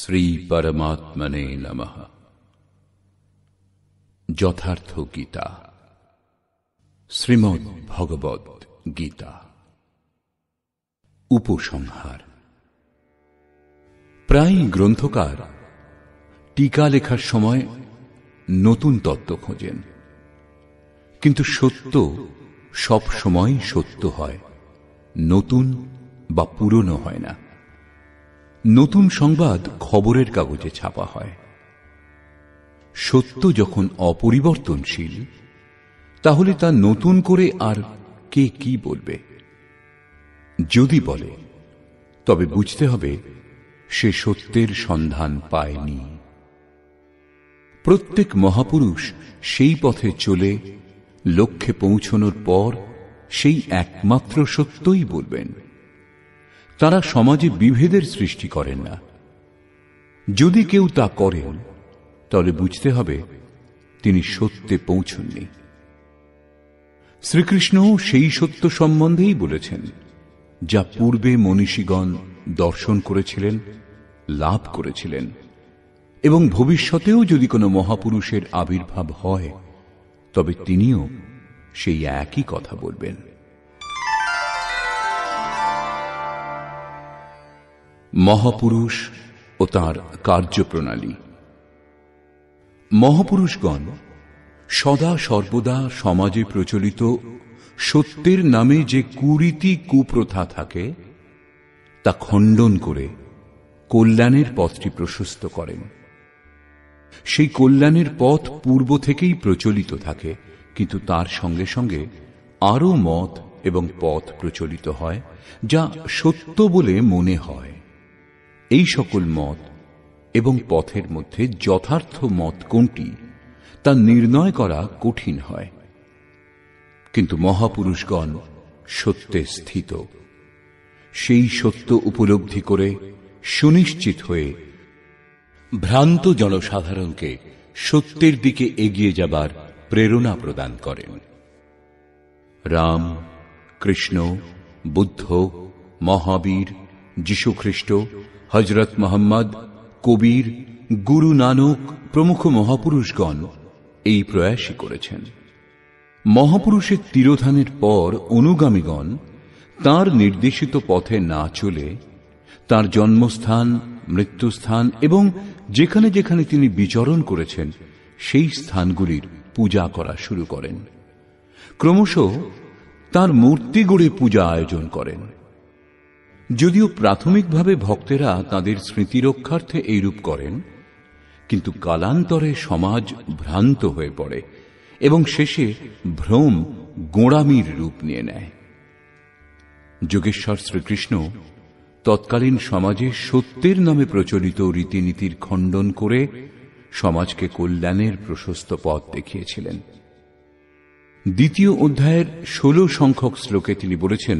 শ্রী পরমাত্মনে নমঃ। যথার্থ গীতা, শ্রীমদ্ ভগবদ গীতা। উপসংহার। প্রায় গ্রন্থকার টিকা লেখার সময় নতুন তত্ত্ব খোঁজেন, কিন্তু সত্য সব সময় সত্য হয়, নতুন বা পুরনো হয় না। নতুন সংবাদ খবরের কাগজে ছাপা হয়। সত্য যখন অপরিবর্তনশীল, তাহলে তা নতুন করে আর কে কি বলবে? যদি বলে, তবে বুঝতে হবে সে সত্যের সন্ধান পায়নি। প্রত্যেক মহাপুরুষ সেই পথে চলে লক্ষ্যে পৌঁছনোর পর সেই একমাত্র সত্যই বলবেন। তারা সমাজে বিভেদের সৃষ্টি করেন না। যদি কেউ তা করেন, তাহলে বুঝতে হবে তিনি সত্যে পৌঁছননি। শ্রীকৃষ্ণ সেই সত্য সম্বন্ধেই বলেছেন, যা পূর্বে মনীষীগণ দর্শন করেছিলেন, লাভ করেছিলেন, এবং ভবিষ্যতেও যদি কোনো মহাপুরুষের আবির্ভাব হয়, তবে তিনিও সেই একই কথা বলবেন। মহাপুরুষ ও তাঁর কার্যপ্রণালী। মহাপুরুষগণ সদা সর্বদা সমাজে প্রচলিত সত্যের নামে যে কুরীতি কুপ্রথা থাকে, তা খণ্ডন করে কল্যাণের পথটি প্রশস্ত করেন। সেই কল্যাণের পথ পূর্ব থেকেই প্রচলিত থাকে, কিন্তু তার সঙ্গে সঙ্গে আরও মত এবং পথ প্রচলিত হয়, যা সত্য বলে মনে হয়। এই সকল মত এবং পথের মধ্যে যথার্থ মত কোনটি, তা নির্ণয় করা কঠিন হয়। কিন্তু মহাপুরুষগণ সত্যে স্থিত। সেই সত্য উপলব্ধি করে সুনিশ্চিত হয়ে ভ্রান্ত জনসাধারণকে সত্যের দিকে এগিয়ে যাবার প্রেরণা প্রদান করেন। রাম, কৃষ্ণ, বুদ্ধ, মহাবীর, যীশুখ্রিস্ট, হযরত মুহাম্মদ, কবির, গুরু নানক প্রমুখ মহাপুরুষগণ এই প্রয়াসই করেছেন। মহাপুরুষের তিরোধানের পর অনুগামীগণ তাঁর নির্দেশিত পথে না চলে তাঁর জন্মস্থান, মৃত্যুস্থান এবং যেখানে যেখানে তিনি বিচরণ করেছেন সেই স্থানগুলির পূজা করা শুরু করেন। ক্রমশ তাঁর মূর্তি গড়ে পূজা আয়োজন করেন। যদিও প্রাথমিকভাবে ভক্তেরা তাঁদের স্মৃতিরক্ষার্থে এইরূপ করেন, কিন্তু কালান্তরে সমাজ ভ্রান্ত হয়ে পড়ে এবং শেষে ভ্রম গোঁড়ামির রূপ নিয়ে নেয়। যোগেশ্বর শ্রীকৃষ্ণ তৎকালীন সমাজে সত্যের নামে প্রচলিত রীতিনীতির খণ্ডন করে সমাজকে কল্যাণের প্রশস্ত পথ দেখিয়েছিলেন। দ্বিতীয় অধ্যায়ের 16 সংখ্যক শ্লোকে তিনি বলেছেন,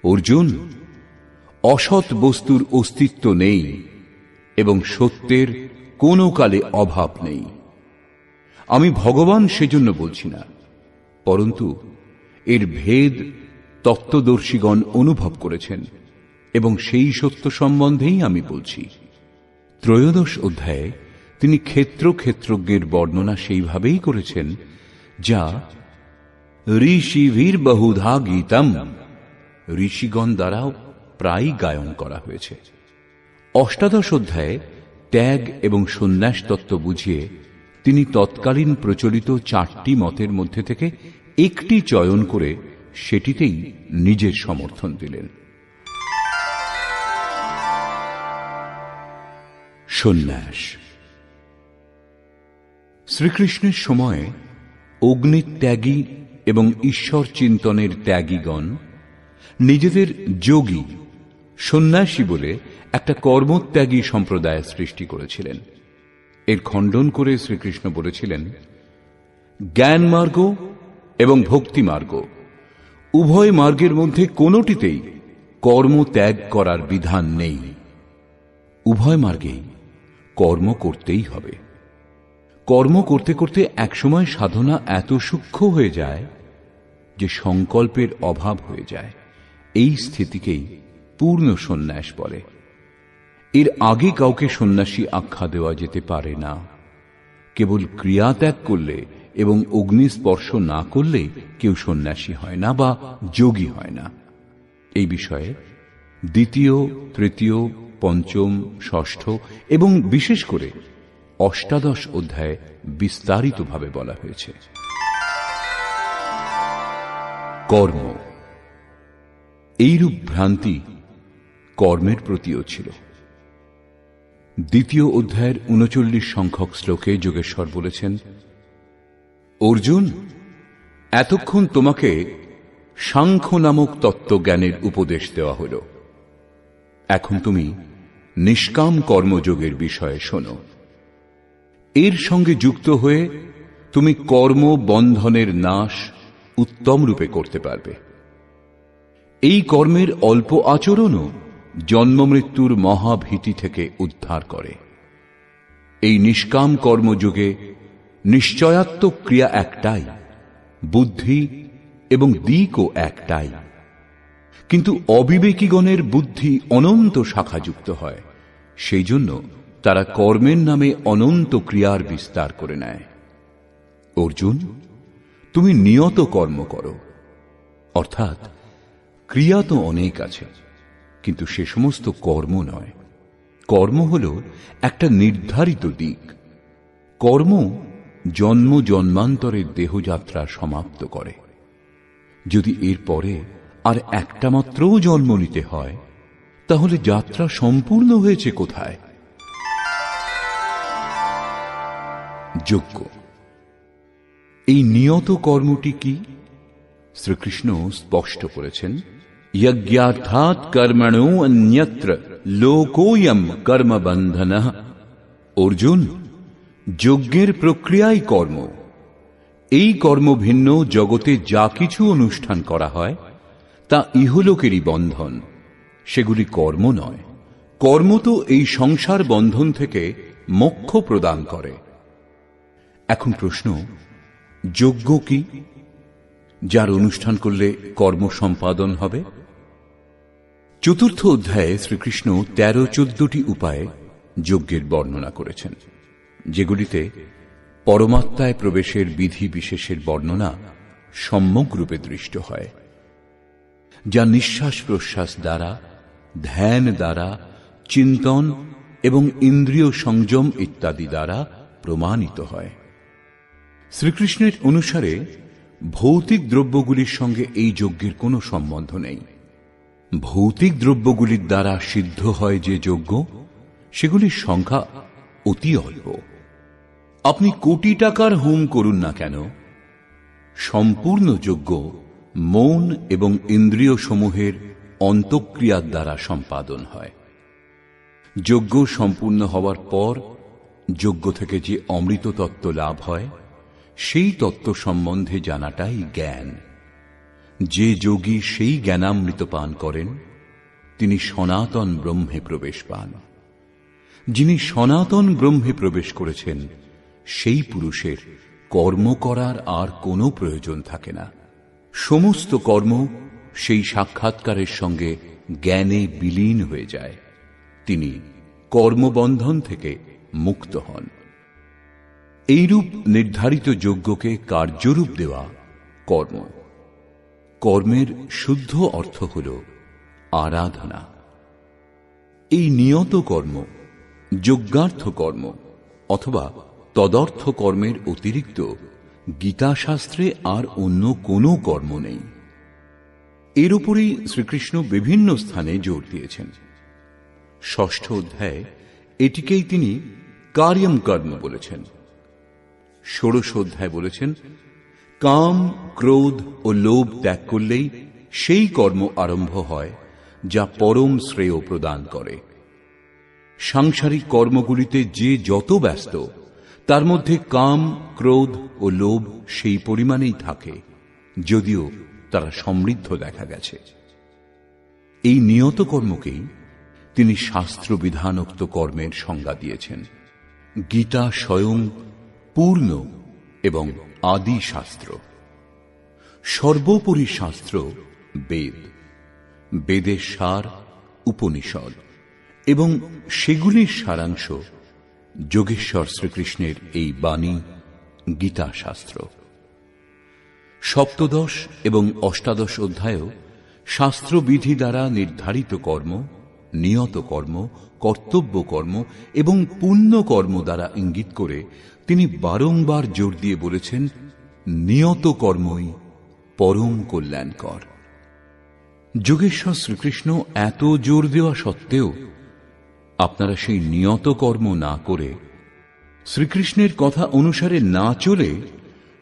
অর্জুন, অসৎ বস্তুর অস্তিত্ব নেই এবং সত্যের কোনো কালে অভাব নেই। আমি ভগবান সেজন্য বলছি না, পরন্তু এর ভেদ তত্ত্বদর্শীগণ অনুভব করেছেন এবং সেই সত্য সম্বন্ধেই আমি বলছি। ত্রয়োদশ অধ্যায়ে তিনি ক্ষেত্রজ্ঞের বর্ণনা সেইভাবেই করেছেন, যা ঋষিভির বহুধা গীতম, ঋষিগণ দ্বারাও প্রায় গায়ন করা হয়েছে। অষ্টাদশ অধ্যায়ে ত্যাগ এবং সন্ন্যাস তত্ত্ব বুঝিয়ে তিনি তৎকালীন প্রচলিত 4টি মতের মধ্যে থেকে একটি চয়ন করে সেটিতেই নিজের সমর্থন দিলেন। সন্ন্যাস। শ্রীকৃষ্ণের সময়ে অগ্নিত্যাগী এবং ঈশ্বর চিন্তনের ত্যাগীগণ নিজেদের যোগী, সন্ন্যাসী বলে একটা কর্মত্যাগী সম্প্রদায় সৃষ্টি করেছিলেন। এর খণ্ডন করে শ্রীকৃষ্ণ বলেছিলেন, জ্ঞান মার্গ এবং ভক্তি মার্গ উভয় মার্গের মধ্যে কোনোটিতেই কর্ম ত্যাগ করার বিধান নেই। উভয় মার্গেই কর্ম করতেই হবে। কর্ম করতে করতে একসময় সাধনা এত সূক্ষ্ম হয়ে যায় যে সংকল্পের অভাব হয়ে যায়। এই স্থিতিকেই পূর্ণ সন্ন্যাস বলে। এর আগে কাউকে সন্ন্যাসী আখ্যা দেওয়া যেতে পারে না। কেবল ক্রিয়া ত্যাগ করলে এবং অগ্নিস্পর্শ না করলে কেউ সন্ন্যাসী হয় না বা যোগী হয় না। এই বিষয়ে দ্বিতীয়, তৃতীয়, পঞ্চম, ষষ্ঠ এবং বিশেষ করে অষ্টাদশ অধ্যায়ে বিস্তারিতভাবে বলা হয়েছে। কর্ম। এইরূপ ভ্রান্তি কর্মের প্রতিও ছিল। দ্বিতীয় অধ্যায়ের ৩৯ সংখ্যক শ্লোকে যোগেশ্বর বলেছেন, অর্জুন, এতক্ষণ তোমাকে সাংখ্য নামক তত্ত্বজ্ঞানের উপদেশ দেওয়া হল। এখন তুমি নিষ্কাম কর্মযোগের বিষয়ে শোনো। এর সঙ্গে যুক্ত হয়ে তুমি কর্ম বন্ধনের নাশ উত্তম রূপে করতে পারবে। এই কর্মের অল্প আচরণও জন্ম মৃত্যুর মহাভীতি থেকে উদ্ধার করে। এই নিষ্কাম কর্মযোগে নিশ্চয়াত্মক ক্রিয়া একটাই, বুদ্ধি এবং দিকও একটাই, কিন্তু অবিবেকীগণের বুদ্ধি অনন্ত শাখাযুক্ত হয়। সেই জন্য তারা কর্মের নামে অনন্ত ক্রিয়ার বিস্তার করে নেয়। অর্জুন, তুমি নিয়ত কর্ম করো, অর্থাৎ ক্রিয়া তো অনেক আছে, কিন্তু সে সমস্ত কর্ম নয়। কর্ম হল একটা নির্ধারিত দিক। কর্ম জন্ম জন্মান্তরের দেহযাত্রা সমাপ্ত করে। যদি এর পরে আর একটা মাত্রও জন্ম নিতে হয়, তাহলে যাত্রা সম্পূর্ণ হয়েছে কোথায়? যজ্ঞ। এই নিয়ত কর্মটি কি? শ্রীকৃষ্ণ স্পষ্ট করেছেন, যজ্ঞার্থাৎ কর্মণো অন্যত্র লোকোয়ম কর্মবন্ধনঃ। অর্জুন, যজ্ঞের প্রক্রিয়াই কর্ম। এই কর্ম ভিন্ন জগতে যা কিছু অনুষ্ঠান করা হয় তা ইহলোকেরই বন্ধন, সেগুলি কর্ম নয়। কর্ম তো এই সংসার বন্ধন থেকে মোক্ষ প্রদান করে। এখন প্রশ্ন, যজ্ঞ কি, যার অনুষ্ঠান করলে কর্ম সম্পাদন হবে? চতুর্থ অধ্যায়ে শ্রীকৃষ্ণ ১৩-১৪টি উপায়ে যজ্ঞের বর্ণনা করেছেন, যেগুলিতে পরমাত্মায় প্রবেশের বিধি বিশেষের বর্ণনা সম্যক রূপে দৃষ্ট হয়, যা নিঃশ্বাস প্রশ্বাস দ্বারা, ধ্যান দ্বারা, চিন্তন এবং ইন্দ্রিয় সংযম ইত্যাদি দ্বারা প্রমাণিত হয়। শ্রীকৃষ্ণের অনুসারে ভৌতিক দ্রব্যগুলির সঙ্গে এই যজ্ঞের কোনো সম্বন্ধ নেই। ভৌতিক দ্রব্যগুলির দ্বারা সিদ্ধ হয় যে যজ্ঞ, সেগুলির সংখ্যা অতি অল্প। আপনি কোটি টাকার হোম করুন না কেন, সম্পূর্ণ যজ্ঞ মন এবং ইন্দ্রিয় সমূহের অন্তঃক্রিয়ার দ্বারা সম্পাদন হয়। যজ্ঞ সম্পূর্ণ হওয়ার পর যজ্ঞ থেকে যে অমৃত তত্ত্ব লাভ হয়, সেই তত্ত্ব সম্বন্ধে জানাটাই জ্ঞান। যে যোগী সেই জ্ঞানামৃত পান করেন, তিনি সনাতন ব্রহ্মে প্রবেশ পান। যিনি সনাতন ব্রহ্মে প্রবেশ করেছেন, সেই পুরুষের কর্ম করার আর কোনো প্রয়োজন থাকে না। সমস্ত কর্ম সেই সাক্ষাৎকারের সঙ্গে জ্ঞানে বিলীন হয়ে যায়। তিনি কর্মবন্ধন থেকে মুক্ত হন। এইরূপ নির্ধারিত যজ্ঞকে কার্যরূপ দেওয়া কর্ম। কর্মের শুদ্ধ অর্থ হল আরাধনা। এই নিয়ত কর্ম, যজ্ঞার্থ কর্ম অথবা তদর্থ কর্মের অতিরিক্ত গীতাশাস্ত্রে আর অন্য কোনো কর্ম নেই। এর উপরেই শ্রীকৃষ্ণ বিভিন্ন স্থানে জোর দিয়েছেন। ষষ্ঠ অধ্যায়ে এটিকেই তিনি কার্যম কর্ম বলেছেন। ষোড়শ অধ্যায় বলেছেন, কাম, ক্রোধ ও লোভ ত্যাগ করলেই সেই কর্ম আরম্ভ হয় যা পরম শ্রেয় প্রদান করে। সাংসারিক কর্মগুলিতে যে যত ব্যস্ত, তার মধ্যে কাম, ক্রোধ ও লোভ সেই পরিমাণেই থাকে, যদিও তারা সমৃদ্ধ দেখা গেছে। এই নিয়ত কর্মকেই তিনি শাস্ত্র বিধানোক্ত কর্মের সংজ্ঞা দিয়েছেন। গীতা স্বয়ং পূর্ণ এবং আদি শাস্ত্র। সর্বোপরি শাস্ত্র বেদ। বেদের সার উপনিষদ এবং সেগুলির সারাংশ যোগেশ্বর শ্রীকৃষ্ণের এই বাণী গীতা শাস্ত্র। সপ্তদশ এবং অষ্টাদশ অধ্যায়েও শাস্ত্রবিধি দ্বারা নির্ধারিত কর্ম, নিয়ত কর্ম, কর্তব্য কর্ম এবং পুণ্য কর্ম দ্বারা ইঙ্গিত করে তিনি বারংবার জোর দিয়ে বলেছেন, নিয়ত কর্মই পরম কল্যাণকর। যোগেশ্বর শ্রীকৃষ্ণ এত জোর দেওয়া সত্ত্বেও আপনারা সেই নিয়ত কর্ম না করে, শ্রীকৃষ্ণের কথা অনুসারে না চলে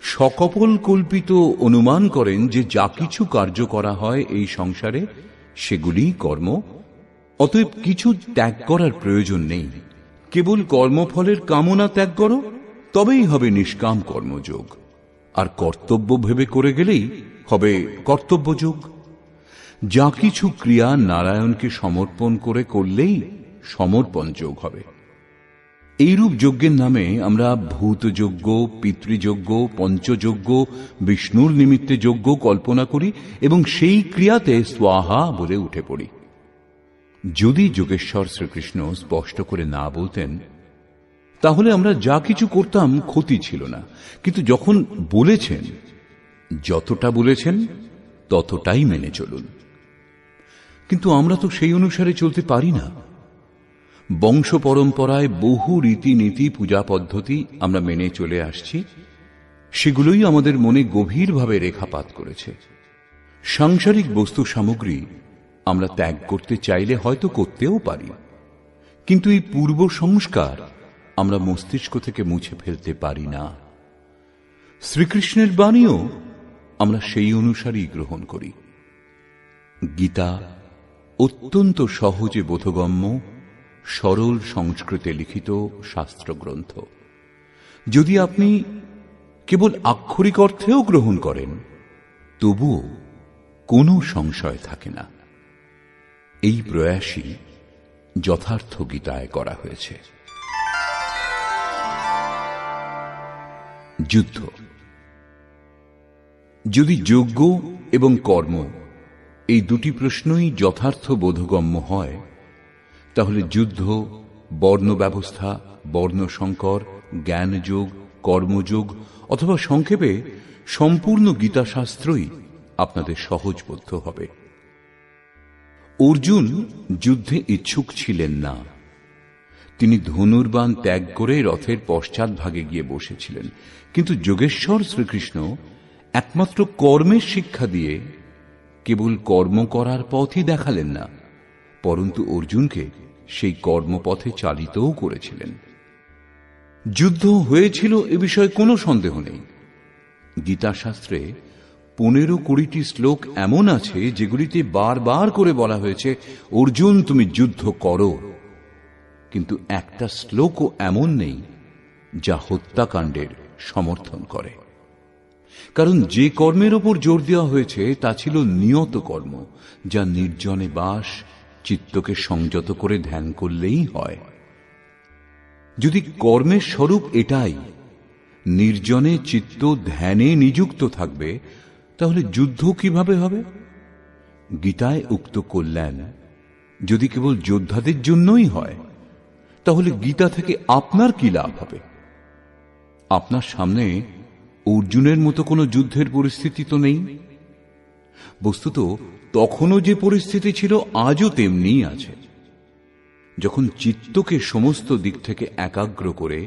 সকপল কল্পিত অনুমান করেন যে যা কিছু কার্য করা হয় এই সংসারে সেগুলিই কর্ম, অতএব কিছু ত্যাগ করার প্রয়োজন নেই, কেবল কর্মফলের কামনা ত্যাগ করো, তবেই হবে নিষ্কাম কর্মযোগ, আর কর্তব্য ভেবে করে গেলেই হবে কর্তব্যযোগ। যা কিছু ক্রিয়া নারায়ণকে সমর্পণ করে করলেই সমর্পণ যোগ হবে। এইরূপ যজ্ঞের নামে আমরা ভূতযজ্ঞ, পিতৃযজ্ঞ, পঞ্চযজ্ঞ, বিষ্ণুর নিমিত্তে যজ্ঞ কল্পনা করি এবং সেই ক্রিয়াতে স্বাহা বলে উঠে পড়ি। যদি যোগেশ্বর শ্রীকৃষ্ণ স্পষ্ট করে না বলতেন তাহলে আমরা যা কিছু করতাম ক্ষতি ছিল না, কিন্তু যখন বলেছেন, যতটা বলেছেন ততটাই মেনে চলুন। কিন্তু আমরা তো সেই অনুসারে চলতে পারি না। বংশ পরম্পরায় বহু রীতিনীতি, পূজা পদ্ধতি আমরা মেনে চলে আসছি, সেগুলোই আমাদের মনে গভীরভাবে রেখাপাত করেছে। সাংসারিক বস্তু সামগ্রী আমরা ত্যাগ করতে চাইলে হয়তো করতেও পারি, কিন্তু এই পূর্ব সংস্কার আমরা মস্তিষ্ক থেকে মুছে ফেলতে পারি না। শ্রীকৃষ্ণের বাণীও আমরা সেই অনুসারেই গ্রহণ করি। গীতা অত্যন্ত সহজে বোধগম্য, সরল সংস্কৃতে লিখিত শাস্ত্রগ্রন্থ। যদি আপনি কেবল আক্ষরিক অর্থেও গ্রহণ করেন তবুও কোনো সংশয় থাকে না। এই প্রয়াসই যথার্থ গীতায় করা হয়েছে। যুদ্ধ। যদি যজ্ঞ এবং কর্ম এই দুটি প্রশ্নই যথার্থ বোধগম্য হয়, তাহলে যুদ্ধ, বর্ণ ব্যবস্থা, বর্ণসংকর, জ্ঞানযোগ, কর্মযোগ অথবা সংক্ষেপে সম্পূর্ণ গীতাশাস্ত্রই আপনাদের সহজবোধ্য হবে। অর্জুন যুদ্ধে ইচ্ছুক ছিলেন না। তিনি ধনুর্বাণ ত্যাগ করে রথের পশ্চাৎভাগে গিয়ে বসেছিলেন, কিন্তু যোগেশ্বর শ্রীকৃষ্ণ একমাত্র কর্মের শিক্ষা দিয়ে কেবল কর্ম করার পথই দেখালেন না, পরন্তু অর্জুনকে সেই কর্মপথে চালিতও করেছিলেন। যুদ্ধ হয়েছিল এ বিষয়ে কোনো সন্দেহ নেই। গীতাশাস্ত্রে 15-20টি শ্লোক এমন আছে যেগুলিতে বারবার করে বলা হয়েছে, অর্জুন তুমি যুদ্ধ করো, কিন্তু একটা শ্লোকও এমন নেই যা হত্যাকাণ্ডের সমর্থন করে। কারণ যে কর্মের ওপর জোর দেওয়া হয়েছে তা ছিল নিয়ত কর্ম, যা নির্জনে বাস, চিত্তকে সংযত করে ধ্যান করলেই হয়। যদি কর্মের স্বরূপ এটাই, নির্জনে চিত্ত ধ্যানে নিযুক্ত থাকবে, তাহলে যুদ্ধ কিভাবে হবে? গীতায় উক্ত কল্যাণ যদি কেবল যোদ্ধাদের জন্যই হয়, তাহলে গীতা থেকে আপনার কি লাভ হবে? আপনার সামনে অর্জুনের মতো কোনো যুদ্ধের পরিস্থিতি তো নেই। বস্তুত তখনও যে পরিস্থিতি ছিল আজও তেমনি আছে। যখন চিত্তকে সমস্ত দিক থেকে একাগ্র করে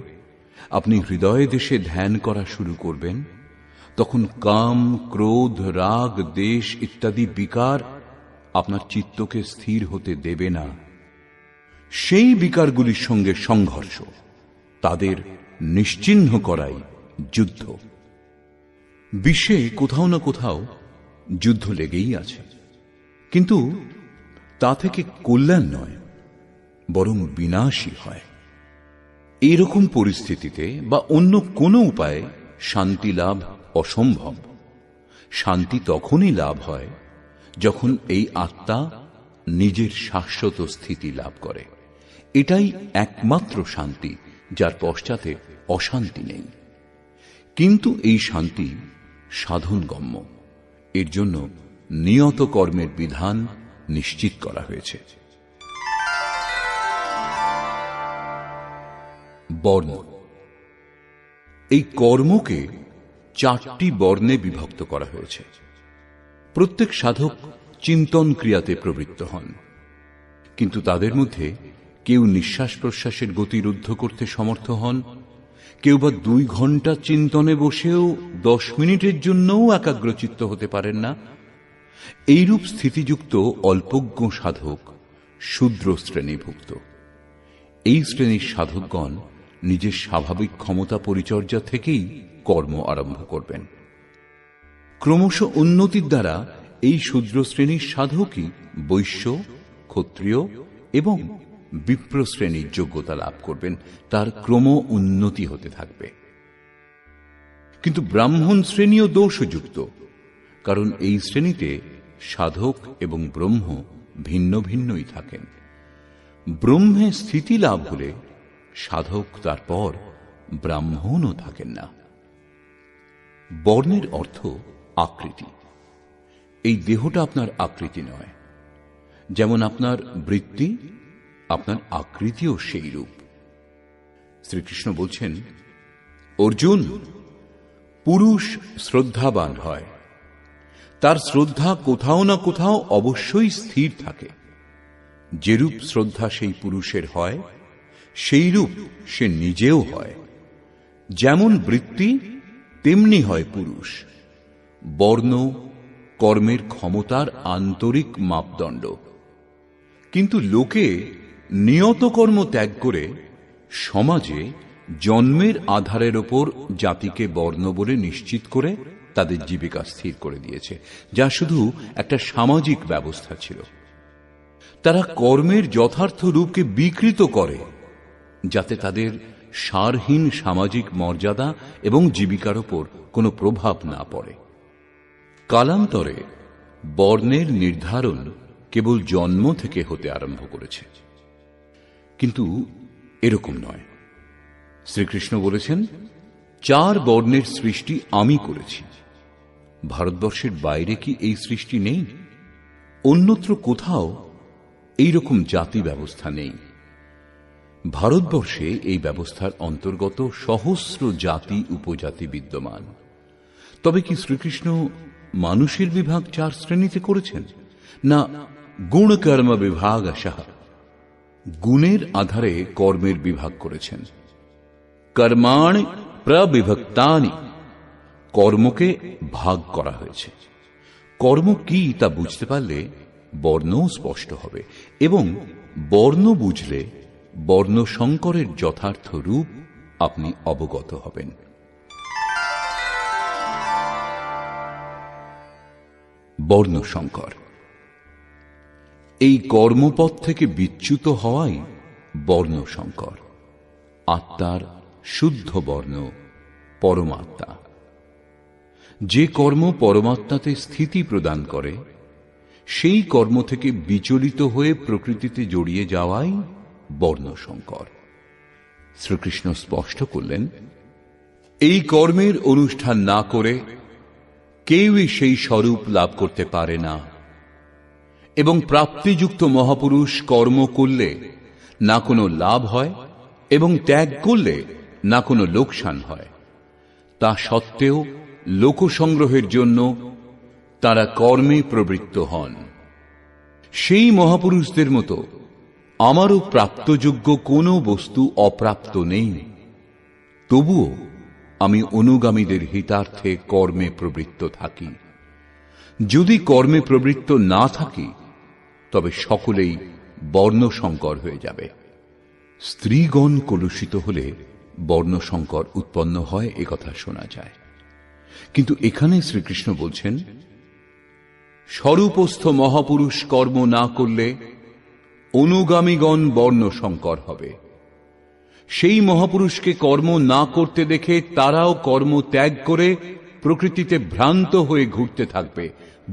আপনি হৃদয় দেশে ধ্যান করা শুরু করবেন, তখন কাম, ক্রোধ, রাগ, দেশ ইত্যাদি বিকার আপনার চিত্তকে স্থির হতে দেবে না। সেই বিকারগুলির সঙ্গে সংঘর্ষ, তাদের নিশ্চিহ্ন করাই যুদ্ধ। বিশ্বে কোথাও না কোথাও যুদ্ধ লেগেই আছে, কিন্তু তা থেকে কল্যাণ নয়, বরং বিনাশই হয়। এরকম পরিস্থিতিতে বা অন্য কোনো উপায়ে শান্তি লাভ অসম্ভব। শান্তি তখনই লাভ হয় যখন এই আত্মা নিজের শাশ্বত স্থিতি লাভ করে। এটাই একমাত্র শান্তি, যার পশ্চাতে অশান্তি নেই। কিন্তু এই শান্তি সাধনগম্য। এর জন্য নিয়ত কর্মের বিধান নিশ্চিত করা হয়েছে। বর্ণ। এই কর্মকে 4টি বর্ণে বিভক্ত করা হয়েছে। প্রত্যেক সাধক চিন্তন ক্রিয়াতে প্রবৃত্ত হন, কিন্তু তাদের মধ্যে কেউ নিঃশ্বাস প্রশ্বাসের গতি রুদ্ধ করতে সমর্থ হন, কেউ বা 2 ঘন্টা চিন্তনে বসেও 10 মিনিটের জন্যও একাগ্রচিত্ত হতে পারেন না। এইরূপ স্থিতিযুক্ত অল্পজ্ঞ সাধক শূদ্র শ্রেণীভুক্ত। এই শ্রেণীর সাধকগণ নিজের স্বাভাবিক ক্ষমতা পরিচর্যা থেকেই কর্ম আরম্ভ করবেন। ক্রমশ উন্নতির দ্বারা এই শূদ্র শ্রেণীর সাধকই বৈশ্য, ক্ষত্রিয় এবং বিপ্র শ্রেণীর যোগ্যতা লাভ করবেন। তার ক্রম উন্নতি হতে থাকবে। কিন্তু ব্রাহ্মণ শ্রেণীও দোষযুক্ত, কারণ এই শ্রেণীতে সাধক এবং ব্রহ্ম ভিন্ন ভিন্নই থাকেন। ব্রহ্মে স্থিতি লাভ হলে সাধক তারপর ব্রাহ্মণও থাকেন না। বর্ণের অর্থ আকৃতি। এই দেহটা আপনার আকৃতি নয়। যেমন আপনার বৃত্তি, আপনার আকৃতিও সেই রূপ। শ্রীকৃষ্ণ বলছেন, অর্জুন, পুরুষ শ্রদ্ধাবান হয়, তার শ্রদ্ধা কোথাও না কোথাও অবশ্যই স্থির থাকে। যেরূপ শ্রদ্ধা সেই পুরুষের হয়, সেই রূপ সে নিজেও হয়। যেমন বৃত্তি, তেমনি হয় পুরুষ। বর্ণ কর্মের ক্ষমতার আন্তরিক মাপদণ্ড। কিন্তু লোকে নিয়ত কর্ম ত্যাগ করে সমাজে জন্মের আধারের ওপর জাতিকে বর্ণ বলে নিশ্চিত করে তাদের জীবিকা স্থির করে দিয়েছে, যা শুধু একটা সামাজিক ব্যবস্থা ছিল। তারা কর্মের যথার্থ রূপকে বিকৃত করে, যাতে তাদের সারহীন সামাজিক মর্যাদা এবং জীবিকার ওপর কোনো প্রভাব না পড়ে। কালান্তরে বর্ণের নির্ধারণ কেবল জন্ম থেকে হতে আরম্ভ করেছে, কিন্তু এরকম নয়। শ্রীকৃষ্ণ বলেছেন, 4 বর্ণের সৃষ্টি আমি করেছি। ভারতবর্ষের বাইরে কি এই সৃষ্টি নেই? অন্যত্র কোথাও এইরকম জাতি ব্যবস্থা নেই। ভারতবর্ষে এই ব্যবস্থার অন্তর্গত সহস্র জাতি উপজাতি বিদ্যমান। তবে কি শ্রীকৃষ্ণ মানুষের বিভাগ 4 শ্রেণীতে করেছেন? না, গুণ কর্ম বিভাগ আশাহ, গুণের আধারে কর্মের বিভাগ করেছেন। কর্মাণি প্রবিভক্তানি, কর্মকে ভাগ করা হয়েছে। কর্ম কি তা বুঝতে পারলে বর্ণও স্পষ্ট হবে, এবং বর্ণ বুঝলে বর্ণ সংকরের যথার্থ রূপ আপনি অবগত হবেন। বর্ণ সংকর, এই কর্মপথ থেকে বিচ্যুত হওয়াই বর্ণ সংকর। আত্মার শুদ্ধ বর্ণ পরমাত্মা। যে কর্ম পরমাত্মাতে স্থিতি প্রদান করে, সেই কর্ম থেকে বিচলিত হয়ে প্রকৃতিতে জড়িয়ে যাওয়াই বর্ণ সংকর। শ্রীকৃষ্ণ স্পষ্ট করলেন, এই কর্মের অনুষ্ঠান না করে কেউই সেই স্বরূপ লাভ করতে পারে না, এবং প্রাপ্তিযুক্ত মহাপুরুষ কর্ম করলে না কোনো লাভ হয় এবং ত্যাগ করলে না কোনো লোকসান হয়। তা সত্ত্বেও লোকসংগ্রহের জন্য তারা কর্মে প্রবৃত্ত হন। সেই মহাপুরুষদের মতো আমারও প্রাপ্তযোগ্য কোনো বস্তু অপ্রাপ্ত নেই। তবুও আমি অনুগামীদের হিতার্থে কর্মে প্রবৃত্ত থাকি। যদি কর্মে প্রবৃত্ত না থাকি, তবে সকলেই বর্ণসংকর হয়ে যাবে। স্ত্রীগণ কলুষিত হলে বর্ণসংকর উৎপন্ন হয়, একথা শোনা যায়। কিন্তু এখানে শ্রীকৃষ্ণ বলছেন, স্বরূপস্থ মহাপুরুষ কর্ম না করলে অনুগামীগণ বর্ণসংকর হবে। সেই মহাপুরুষকে কর্ম না করতে দেখে তারাও কর্ম ত্যাগ করে প্রকৃতিতে ভ্রান্ত হয়ে ঘুরতে থাকবে,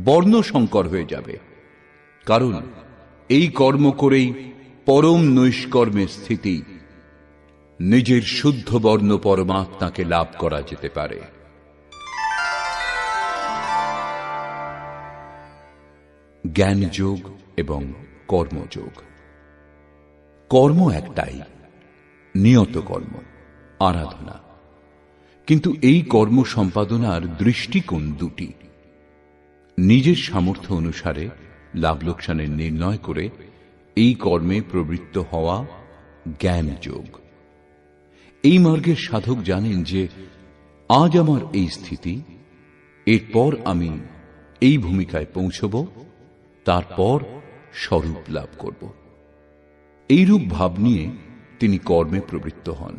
বর্ণসংকর হয়ে যাবে। কারণ এই কর্ম করেই পরম নৈষ্কর্মের স্থিতি, নিজের শুদ্ধ বর্ণ পরমাত্মাকে লাভ করা যেতে পারে। জ্ঞানযোগ এবং কর্মযোগ। কর্ম একটাই, নিয়ত কর্ম। আরাধনা। কিন্তু এই কর্ম সম্পাদনার দৃষ্টিকোণ দুটি। নিজের সামর্থ্য অনুসারে লাভ লোকসানের নির্ণয় করে এই কর্মে প্রবৃত্ত হওয়া জ্ঞান যোগ। এই মার্গের সাধক জানেন যে আজ আমার এই স্থিতি, এরপর আমি এই ভূমিকায় পৌঁছব, তারপর স্বরূপ লাভ করব। এইরূপ ভাব নিয়ে তিনি কর্মে প্রবৃত্ত হন,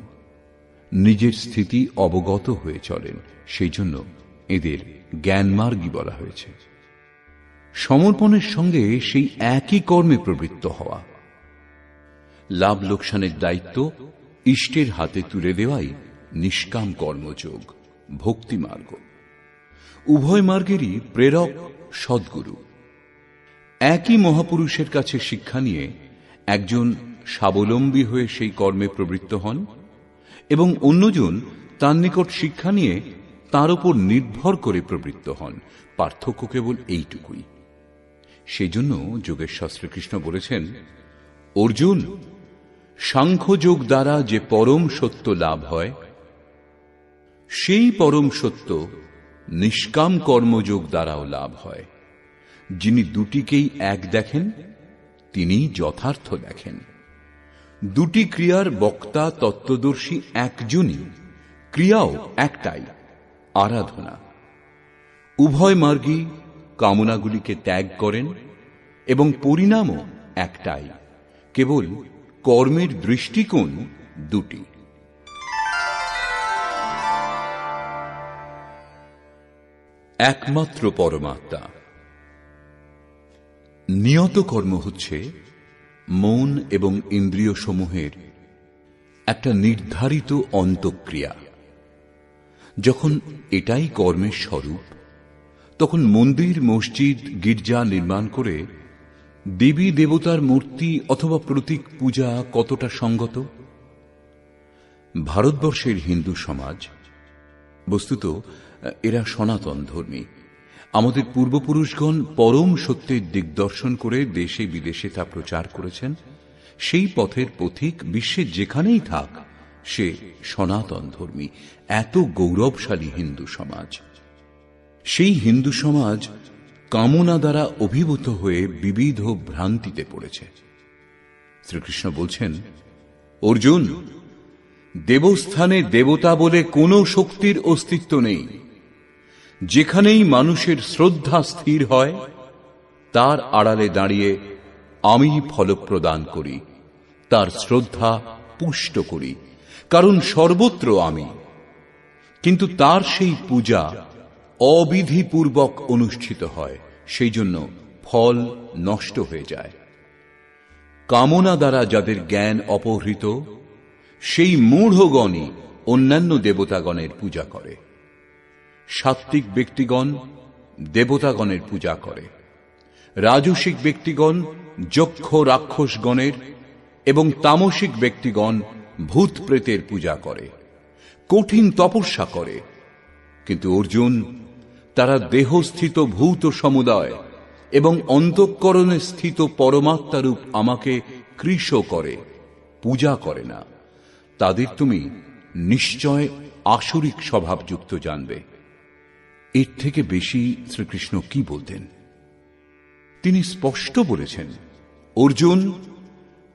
নিজের স্থিতি অবগত হয়ে চলেন। সেই জন্য এদের জ্ঞানমার্গী বলা হয়েছে। সমর্পণের সঙ্গে সেই একই কর্মে প্রবৃত্ত হওয়া। লাভ লোকসানের দায়িত্ব ইষ্টের হাতে তুলে দেওয়াই নিষ্কাম কর্মযোগ, ভক্তি মার্গ। উভয় মার্গেরই প্রেরক সদ্গুরু। একই মহাপুরুষের কাছে শিক্ষা নিয়ে একজন স্বাবলম্বী হয়ে সেই কর্মে প্রবৃত্ত হন এবং অন্যজন তার নিকট শিক্ষা নিয়ে তার উপর নির্ভর করে প্রবৃত্ত হন। পার্থক্য কেবল এইটুকুই। সেই জন্য যোগেশ্বর শ্রীকৃষ্ণ বলেছেন, অর্জুন, সাংখ্যযোগ দ্বারা যে পরম সত্য লাভ হয়, সেই পরম সত্য নিষ্কাম কর্মযোগ দ্বারাও লাভ হয়। যিনি দুটিকেই এক দেখেন, তিনি যথার্থ দেখেন। দুটি ক্রিয়ার বক্তা তত্ত্বদর্শী একজনই, ক্রিয়াও একটাই, আরাধনা। উভয় মার্গী কামনাগুলিকে ত্যাগ করেন এবং পরিণামও একটাই, কেবল কর্মের দৃষ্টিকোণ দুটি। একমাত্র পরমাত্মা। নিয়ত কর্ম হচ্ছে মন এবং ইন্দ্রিয় সমূহের একটা নির্ধারিত অন্তঃক্রিয়া। যখন এটাই কর্মের স্বরূপ, তখন মন্দির, মসজিদ, গির্জা নির্মাণ করে দেবী দেবতার মূর্তি অথবা প্রতীক পূজা কতটা সঙ্গত? ভারতবর্ষের হিন্দু সমাজ, বস্তুত এরা সনাতন ধর্মী। আমাদের পূর্বপুরুষগণ পরম সত্যের দিগদর্শন করে দেশে বিদেশে তা প্রচার করেছেন। সেই পথের পথিক বিশ্বের যেখানেই থাক, সে সনাতন ধর্মী। এত গৌরবশালী হিন্দু সমাজ। সেই হিন্দু সমাজ কামনা দ্বারা অভিভূত হয়ে বিবিধ ভ্রান্তিতে পড়েছে। শ্রীকৃষ্ণ বলছেন, অর্জুন, দেবস্থানে দেবতা বলে কোনো শক্তির অস্তিত্ব নেই। যেখানেই মানুষের শ্রদ্ধা স্থির হয়, তার আড়ালে দাঁড়িয়ে আমি ফলপ্রদান করি, তার শ্রদ্ধা পুষ্ট করি, কারণ সর্বত্র আমি। কিন্তু তার সেই পূজা অবিধিপূর্বক অনুষ্ঠিত হয়, সেই জন্য ফল নষ্ট হয়ে যায়। কামনা দ্বারা যাদের জ্ঞান অপহৃত, সেই মূঢ়গণই অন্যান্য দেবতাগণের পূজা করে। সাত্ত্বিক ব্যক্তিগণ দেবতাগণের পূজা করে, রাজসিক ব্যক্তিগণ যক্ষ রাক্ষসগণের এবং তামসিক ব্যক্তিগণ ভূত প্রেতের পূজা করে, কঠিন তপস্যা করে। কিন্তু অর্জুন, তারা দেহস্থিত ভূত সমুদায় এবং অন্তঃকরণে স্থিত পরমাত্মারূপ আমাকে কৃশ করে, পূজা করে না। তাদের তুমি নিশ্চয় আসরিক স্বভাবযুক্ত জানবে। এর থেকে বেশি শ্রীকৃষ্ণ কি বলতেন? তিনি স্পষ্ট বলেছেন, অর্জুন,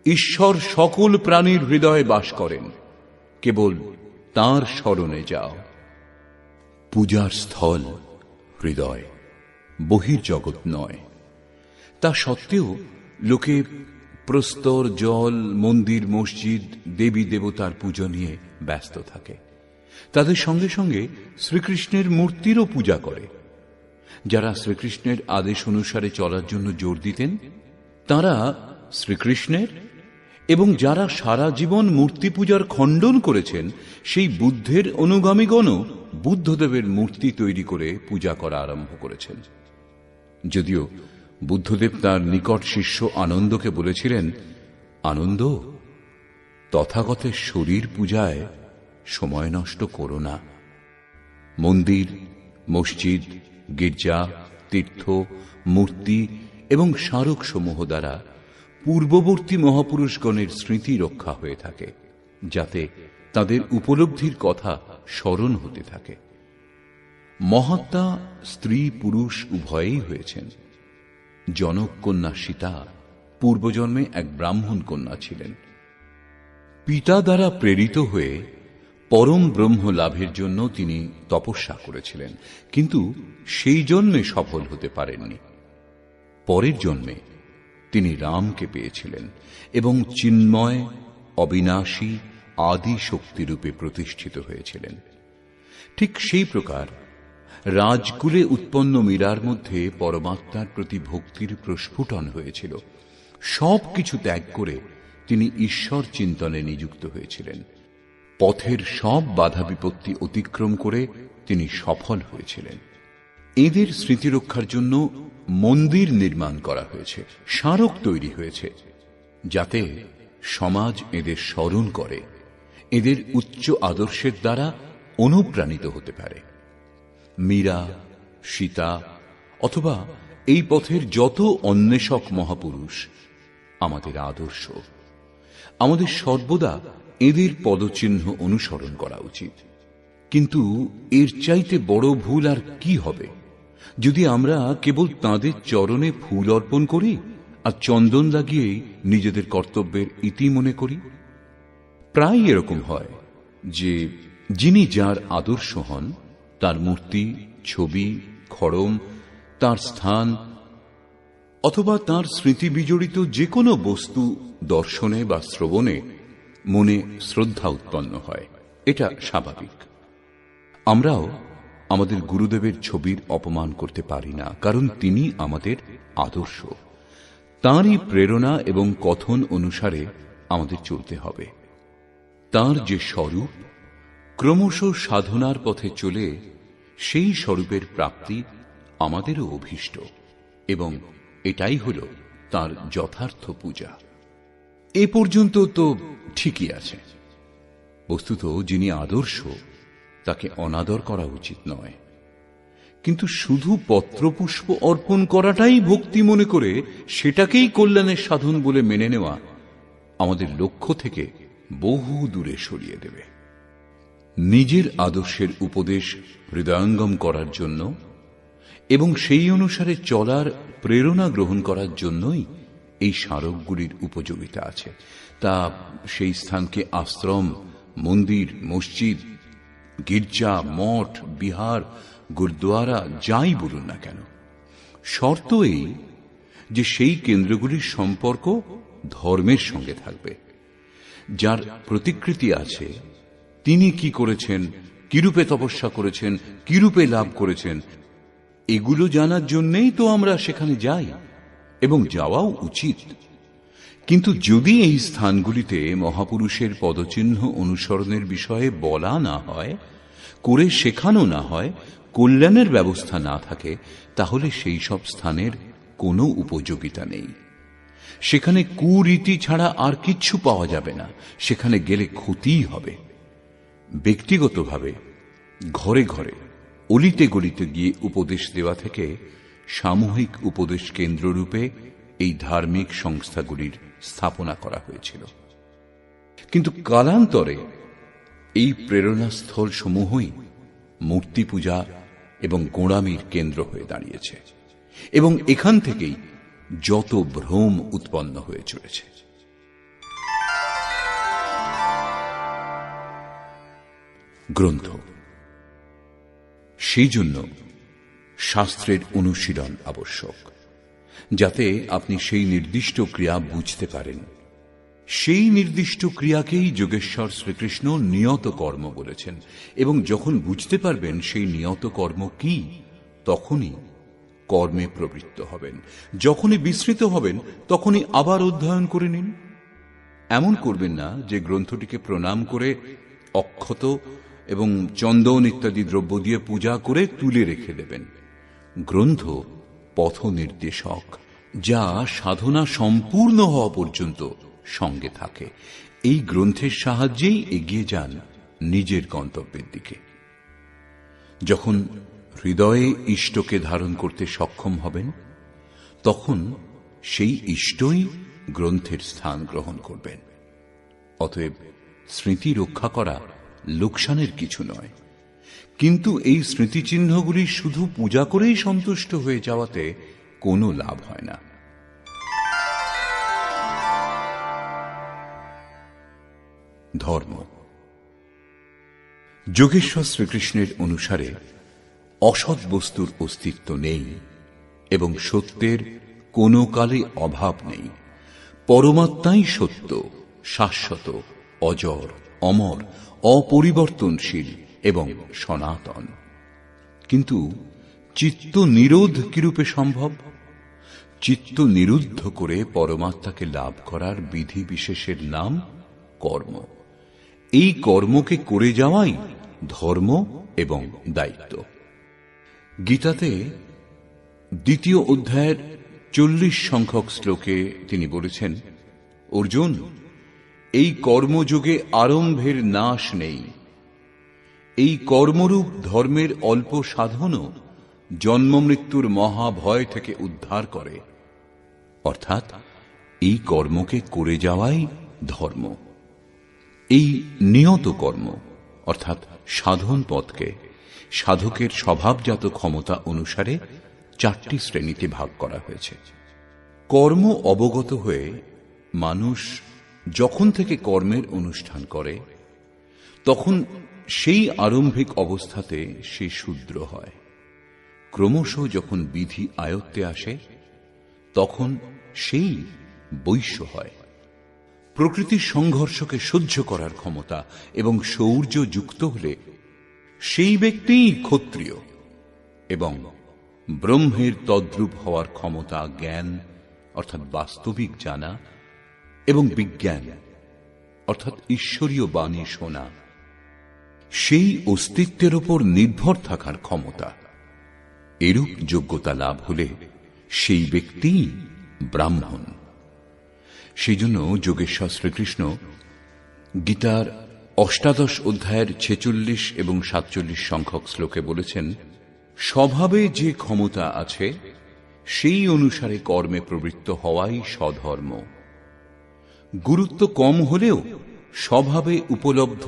ঈশ্বর সকল প্রাণীর হৃদয়ে বাস করেন, কেবল তাঁর স্মরণে যাও। পূজার স্থল হৃদয়, বহির্জগৎ নয়। তা সত্ত্বেও লোকে প্রস্তর, জল, মন্দির, মসজিদ, দেবী দেবতার পুজো নিয়ে ব্যস্ত থাকে। তাদের সঙ্গে সঙ্গে শ্রীকৃষ্ণের মূর্তিরও পূজা করে। যারা শ্রীকৃষ্ণের আদেশ অনুসারে চলার জন্য জোর দিতেন, তারা শ্রীকৃষ্ণের, এবং যারা সারা জীবন মূর্তি পূজার খণ্ডন করেছেন, সেই বুদ্ধের অনুগামীগণও বুদ্ধদেবের মূর্তি তৈরি করে পূজা করা আরম্ভ করেছেন। যদিও বুদ্ধদেব তাঁর নিকট শিষ্য আনন্দকে বলেছিলেন, আনন্দ, তথাগতের শরীর পূজায় সময় নষ্ট করো না। মন্দির, মসজিদ, গির্জা, তীর্থ, মূর্তি এবং স্মারক সমূহ দ্বারা পূর্ববর্তী মহাপুরুষগণের স্মৃতি রক্ষা হয়ে থাকে, যাতে তাদের উপলব্ধির কথা স্মরণ হতে থাকে। মহাত্মা স্ত্রী পুরুষ উভয়েই হয়েছেন। জনক কন্যা সীতা পূর্বজন্মে এক ব্রাহ্মণ কন্যা ছিলেন। পিতা দ্বারা প্রেরিত হয়ে পরম ব্রহ্ম লাভের জন্য তিনি তপস্যা করেছিলেন, কিন্তু সেই জন্মে সফল হতে পারেননি। পরের জন্মে তিনি রামকে পেয়েছিলেন এবং চিন্ময়, অবিনাশী, আদি শক্তিরূপে প্রতিষ্ঠিত হয়েছিলেন। ঠিক সেই প্রকার রাজকুলে উৎপন্ন মীরার মধ্যে পরমাত্মার প্রতি ভক্তির প্রস্ফুটন হয়েছিল। সবকিছু ত্যাগ করে তিনি ঈশ্বর চিন্তনে নিযুক্ত হয়েছিলেন। পথের সব বাধা বিপত্তি অতিক্রম করে তিনি সফল হয়েছিলেন। এদের স্মৃতি রক্ষার জন্য মন্দির নির্মাণ করা হয়েছে, স্মারক তৈরি হয়েছে, যাতে সমাজ এদের স্মরণ করে, এদের উচ্চ আদর্শের দ্বারা অনুপ্রাণিত হতে পারে। মীরা, সীতা অথবা এই পথের যত অন্বেষক মহাপুরুষ আমাদের আদর্শ। আমাদের সর্বদা এদের পদচিহ্ন অনুসরণ করা উচিত। কিন্তু এর চাইতে বড় ভুল আর কি হবে যদি আমরা কেবল তাঁদের চরণে ফুল অর্পণ করি আর চন্দন লাগিয়েই নিজেদের কর্তব্যের ইতি মনে করি। প্রায় এরকম হয় যে যিনি যার আদর্শ হন, তার মূর্তি, ছবি, খড়ম, তার স্থান অথবা তার স্মৃতি বিজড়িত যে কোনো বস্তু দর্শনে বা শ্রবণে মনে শ্রদ্ধা উৎপন্ন হয়। এটা স্বাভাবিক। আমরাও আমাদের গুরুদেবের ছবির অপমান করতে পারি না, কারণ তিনি আমাদের আদর্শ। তাঁরই প্রেরণা এবং কথন অনুসারে আমাদের চলতে হবে। তাঁর যে স্বরূপ, ক্রমশ সাধনার পথে চলে সেই স্বরূপের প্রাপ্তি আমাদেরও অভীষ্ট, এবং এটাই হল তাঁর যথার্থ পূজা। এ পর্যন্ত তো ঠিকই আছে। বস্তুত যিনি আদর্শ তাকে অনাদর করা উচিত নয়, কিন্তু শুধু পত্রপুষ্প অর্পণ করাটাই ভক্তি মনে করে সেটাকেই কল্যাণের সাধন বলে মেনে নেওয়া আমাদের লক্ষ্য থেকে বহু দূরে সরিয়ে দেবে। নিজের আদর্শের উপদেশ হৃদয়ঙ্গম করার জন্য এবং সেই অনুসারে চলার প্রেরণা গ্রহণ করার জন্যই এই স্মারকগুলির উপযোগিতা আছে। তা সেই স্থানকে আশ্রম, মন্দির, মসজিদ, গির্জা, মঠ, বিহার, গুরুদ্বারা যাই বলুন না কেন, শর্ত এই যে সেই কেন্দ্রগুলির সম্পর্ক ধর্মের সঙ্গে থাকবে। যার প্রতিকৃতি আছে, তিনি কি করেছেন, কিরূপে তপস্যা করেছেন, কিরূপে লাভ করেছেন, এগুলো জানার জন্যেই তো আমরা সেখানে যাই, এবং যাওয়াও উচিত। কিন্তু যদি এই স্থানগুলিতে মহাপুরুষের পদচিহ্ন অনুসরণের বিষয়ে বলা না হয়, করে শেখানো না হয়, কল্যাণের ব্যবস্থা না থাকে, তাহলে সেই সব স্থানের কোনো উপযোগিতা নেই। সেখানে কুরীতি ছাড়া আর কিচ্ছু পাওয়া যাবে না। সেখানে গেলে ক্ষতিই হবে। ব্যক্তিগতভাবে ঘরে ঘরে, অলিতে গলিতে গিয়ে উপদেশ দেওয়া থেকে সামূহিক উপদেশ কেন্দ্ররূপে এই ধার্মিক সংস্থাগুলির স্থাপনা করা হয়েছিল। কিন্তু কালান্তরে এই প্রেরণাস্থল সমূহই মূর্তি পূজা এবং গোঁড়ামির কেন্দ্র হয়ে দাঁড়িয়েছে, এবং এখান থেকেই যত ভ্রম উৎপন্ন হয়ে চলেছে। গ্রন্থ, সেই জন্য শাস্ত্রের অনুশীলন আবশ্যক, যাতে আপনি সেই নির্দিষ্ট ক্রিয়া বুঝতে পারেন। সেই নির্দিষ্ট ক্রিয়াকেই যোগেশ্বর শ্রীকৃষ্ণ নিয়ত কর্ম বলেছেন, এবং যখন বুঝতে পারবেন সেই নিয়ত কর্ম কি, তখনই কর্মে প্রবৃত্ত হবেন। যখনই বিস্মৃত হবেন, তখনই আবার অধ্যয়ন করে নিন। এমন করবেন না যে গ্রন্থটিকে প্রণাম করে অক্ষত এবং চন্দন ইত্যাদি দ্রব্য দিয়ে পূজা করে তুলে রেখে দেবেন। গ্রন্থ পথ নির্দেশক, যা সাধনা সম্পূর্ণ হওয়া পর্যন্ত সঙ্গে থাকে। এই গ্রন্থের সাহায্যেই এগিয়ে যান নিজের গন্তব্যের দিকে। যখন হৃদয়ে ইষ্টকে ধারণ করতে সক্ষম হবেন, তখন সেই ইষ্টই গ্রন্থের স্থান গ্রহণ করবেন। অতএব স্মৃতি রক্ষা করা লোকসানের কিছু নয়, কিন্তু এই স্মৃতিচিহ্নগুলি শুধু পূজা করেই সন্তুষ্ট হয়ে যাওয়াতে কোনো লাভ হয় না। ধর্ম। যোগেশ্বর শ্রীকৃষ্ণের অনুসারে অসৎ বস্তুর অস্তিত্ব নেই এবং সত্যের কোনো কালে অভাব নেই। পরমাত্মাই সত্য, শাশ্বত, অজর, অমর, অপরিবর্তনশীল এবং সনাতন। কিন্তু চিত্ত নিরোধ কিরূপে সম্ভব? চিত্ত নিরুদ্ধ করে পরমাত্মাকে লাভ করার বিধি বিশেষের নাম কর্ম। এই কর্মকে করে যাওয়াই ধর্ম এবং দায়িত্ব। গীতাতে 2য় অধ্যায়ের 40 সংখ্যক শ্লোকে তিনি বলেছেন, অর্জুন, এই কর্মযোগে আরম্ভের নাশ নেই। এই কর্মরূপ ধর্মের অল্প সাধনও জন্ম মৃত্যুর মহাভয় থেকে উদ্ধার করে। অর্থাৎ এই কর্মকে করে যাওয়াই ধর্ম। এই নিয়ত কর্ম অর্থাৎ সাধন পথকে সাধকের স্বভাবজাত ক্ষমতা অনুসারে 4টি শ্রেণীতে ভাগ করা হয়েছে। কর্ম অবগত হয়ে মানুষ যখন থেকে কর্মের অনুষ্ঠান করে তখন সেই আরম্ভিক অবস্থাতে সে শূদ্র হয়। ক্রমশ যখন বিধি আয়ত্তে আসে তখন সেই বৈশ্য হয়। প্রকৃতির সংঘর্ষকে সহ্য করার ক্ষমতা এবং শৌর্য যুক্ত হলে সেই ব্যক্তিই ক্ষত্রিয় এবং ব্রহ্মের তদ্রূপ হওয়ার ক্ষমতা জ্ঞান অর্থাৎ বাস্তবিক জানা এবং বিজ্ঞান অর্থাৎ ঈশ্বরীয় বাণী শোনা, সেই অস্তিত্বের উপর নির্ভর থাকার ক্ষমতা, এরূপ যোগ্যতা লাভ হলে সেই ব্যক্তি ব্রাহ্মণ। সেই জন্য যোগেশ্বর শ্রীকৃষ্ণ গীতার 18 অধ্যায়ের 46 এবং 47 সংখ্যক শ্লোকে বলেছেন, স্বভাবে যে ক্ষমতা আছে সেই অনুসারে কর্মে প্রবৃত্ত হওয়াই স্বধর্ম। গুরুত্ব কম হলেও স্বভাবে উপলব্ধ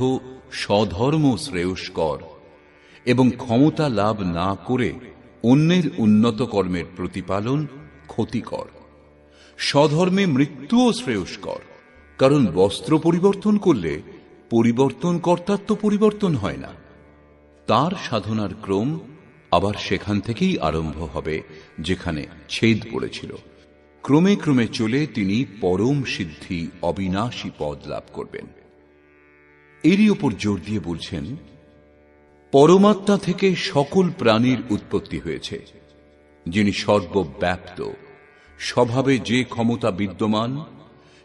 স্বধর্ম শ্রেয়স্কর এবং ক্ষমতা লাভ না করে অন্যের উন্নত কর্মের প্রতিপালন ক্ষতিকর। স্বধর্মে মৃত্যুও শ্রেয়স্কর, কারণ বস্ত্র পরিবর্তন করলে পরিবর্তন কর্তার তো পরিবর্তন হয় না। তার সাধনার ক্রম আবার সেখান থেকেই আরম্ভ হবে যেখানে ছেদ পড়েছিল। ক্রমে ক্রমে চলে তিনি পরম সিদ্ধি অবিনাশী পদ লাভ করবেন। এরই ওপর জোর দিয়ে বলছেন, পরমাত্মা থেকে সকল প্রাণীর উৎপত্তি হয়েছে, যিনি সর্বব্যাপ্ত। স্বভাবে যে ক্ষমতা বিদ্যমান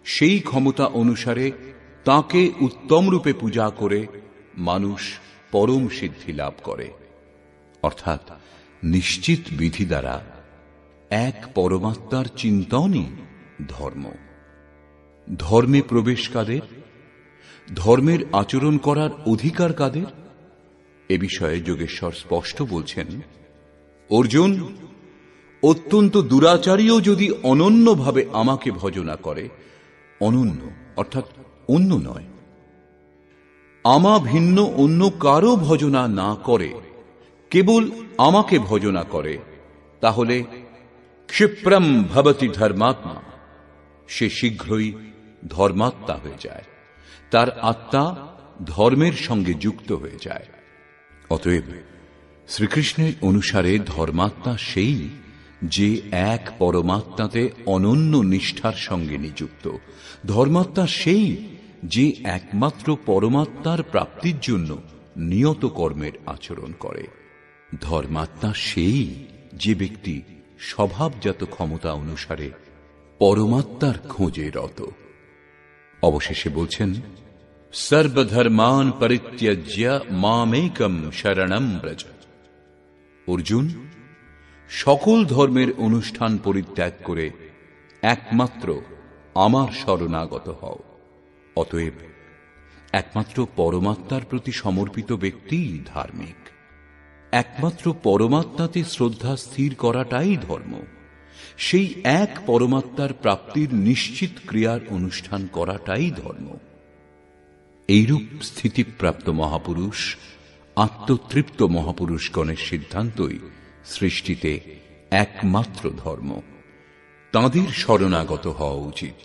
সেই ক্ষমতা অনুসারে তাকে উত্তম রূপে পূজা করে মানুষ পরম সিদ্ধি লাভ করে। অর্থাৎ নিশ্চিত বিধি দ্বারা এক পরমাত্মার চিন্তনই ধর্ম। ধর্মে প্রবেশ কাদের? ধর্মের আচরণ করার অধিকার কাদের? এ বিষয়ে যোগেশ্বর স্পষ্ট বলছেন, অর্জুন, অত্যন্ত দুরাচারীও যদি অনন্যভাবে আমাকে ভজনা করে, অনন্য অর্থাৎ অন্য নয়, আমা ভিন্ন অন্য কারো ভজনা না করে, কেবল আমাকে ভজনা করে, তাহলে ক্ষিপ্রম ভবতি ধর্মাত্মা, সে শীঘ্রই ধর্মাত্মা হয়ে যায়। তার আত্মা ধর্মের সঙ্গে যুক্ত হয়ে যায়। অতএব শ্রীকৃষ্ণের অনুসারে ধর্মাত্মা সেই যে এক পরমাত্মাতে অনন্য নিষ্ঠার সঙ্গে নিযুক্ত। ধর্মাত্মা সেই যে একমাত্র পরমাত্মার প্রাপ্তির জন্য নিয়ত কর্মের আচরণ করে। ধর্মাত্মা সেই যে ব্যক্তি স্বভাবজাত ক্ষমতা অনুসারে পরমাত্মার খোঁজে রত। অবশেষে বলছেন, সর্বধর্মান পরিত্যজ্য মামেকম শরণম ব্রজ। অর্জুন, সকল ধর্মের অনুষ্ঠান পরিত্যাগ করে একমাত্র আমার শরণাগত হও। অতএব একমাত্র পরমাত্মার প্রতি সমর্পিত ব্যক্তিই ধার্মিক। একমাত্র পরমাত্মাতে শ্রদ্ধা স্থির করাটাই ধর্ম। সেই এক পরমাত্মার প্রাপ্তির নিশ্চিত ক্রিয়ার অনুষ্ঠান করাটাই ধর্ম। এইরূপ স্থিতিপ্রাপ্ত মহাপুরুষ, আত্মতৃপ্ত মহাপুরুষগণের সিদ্ধান্তই সৃষ্টিতে একমাত্র ধর্ম। তাঁদের শরণাগত হওয়া উচিত।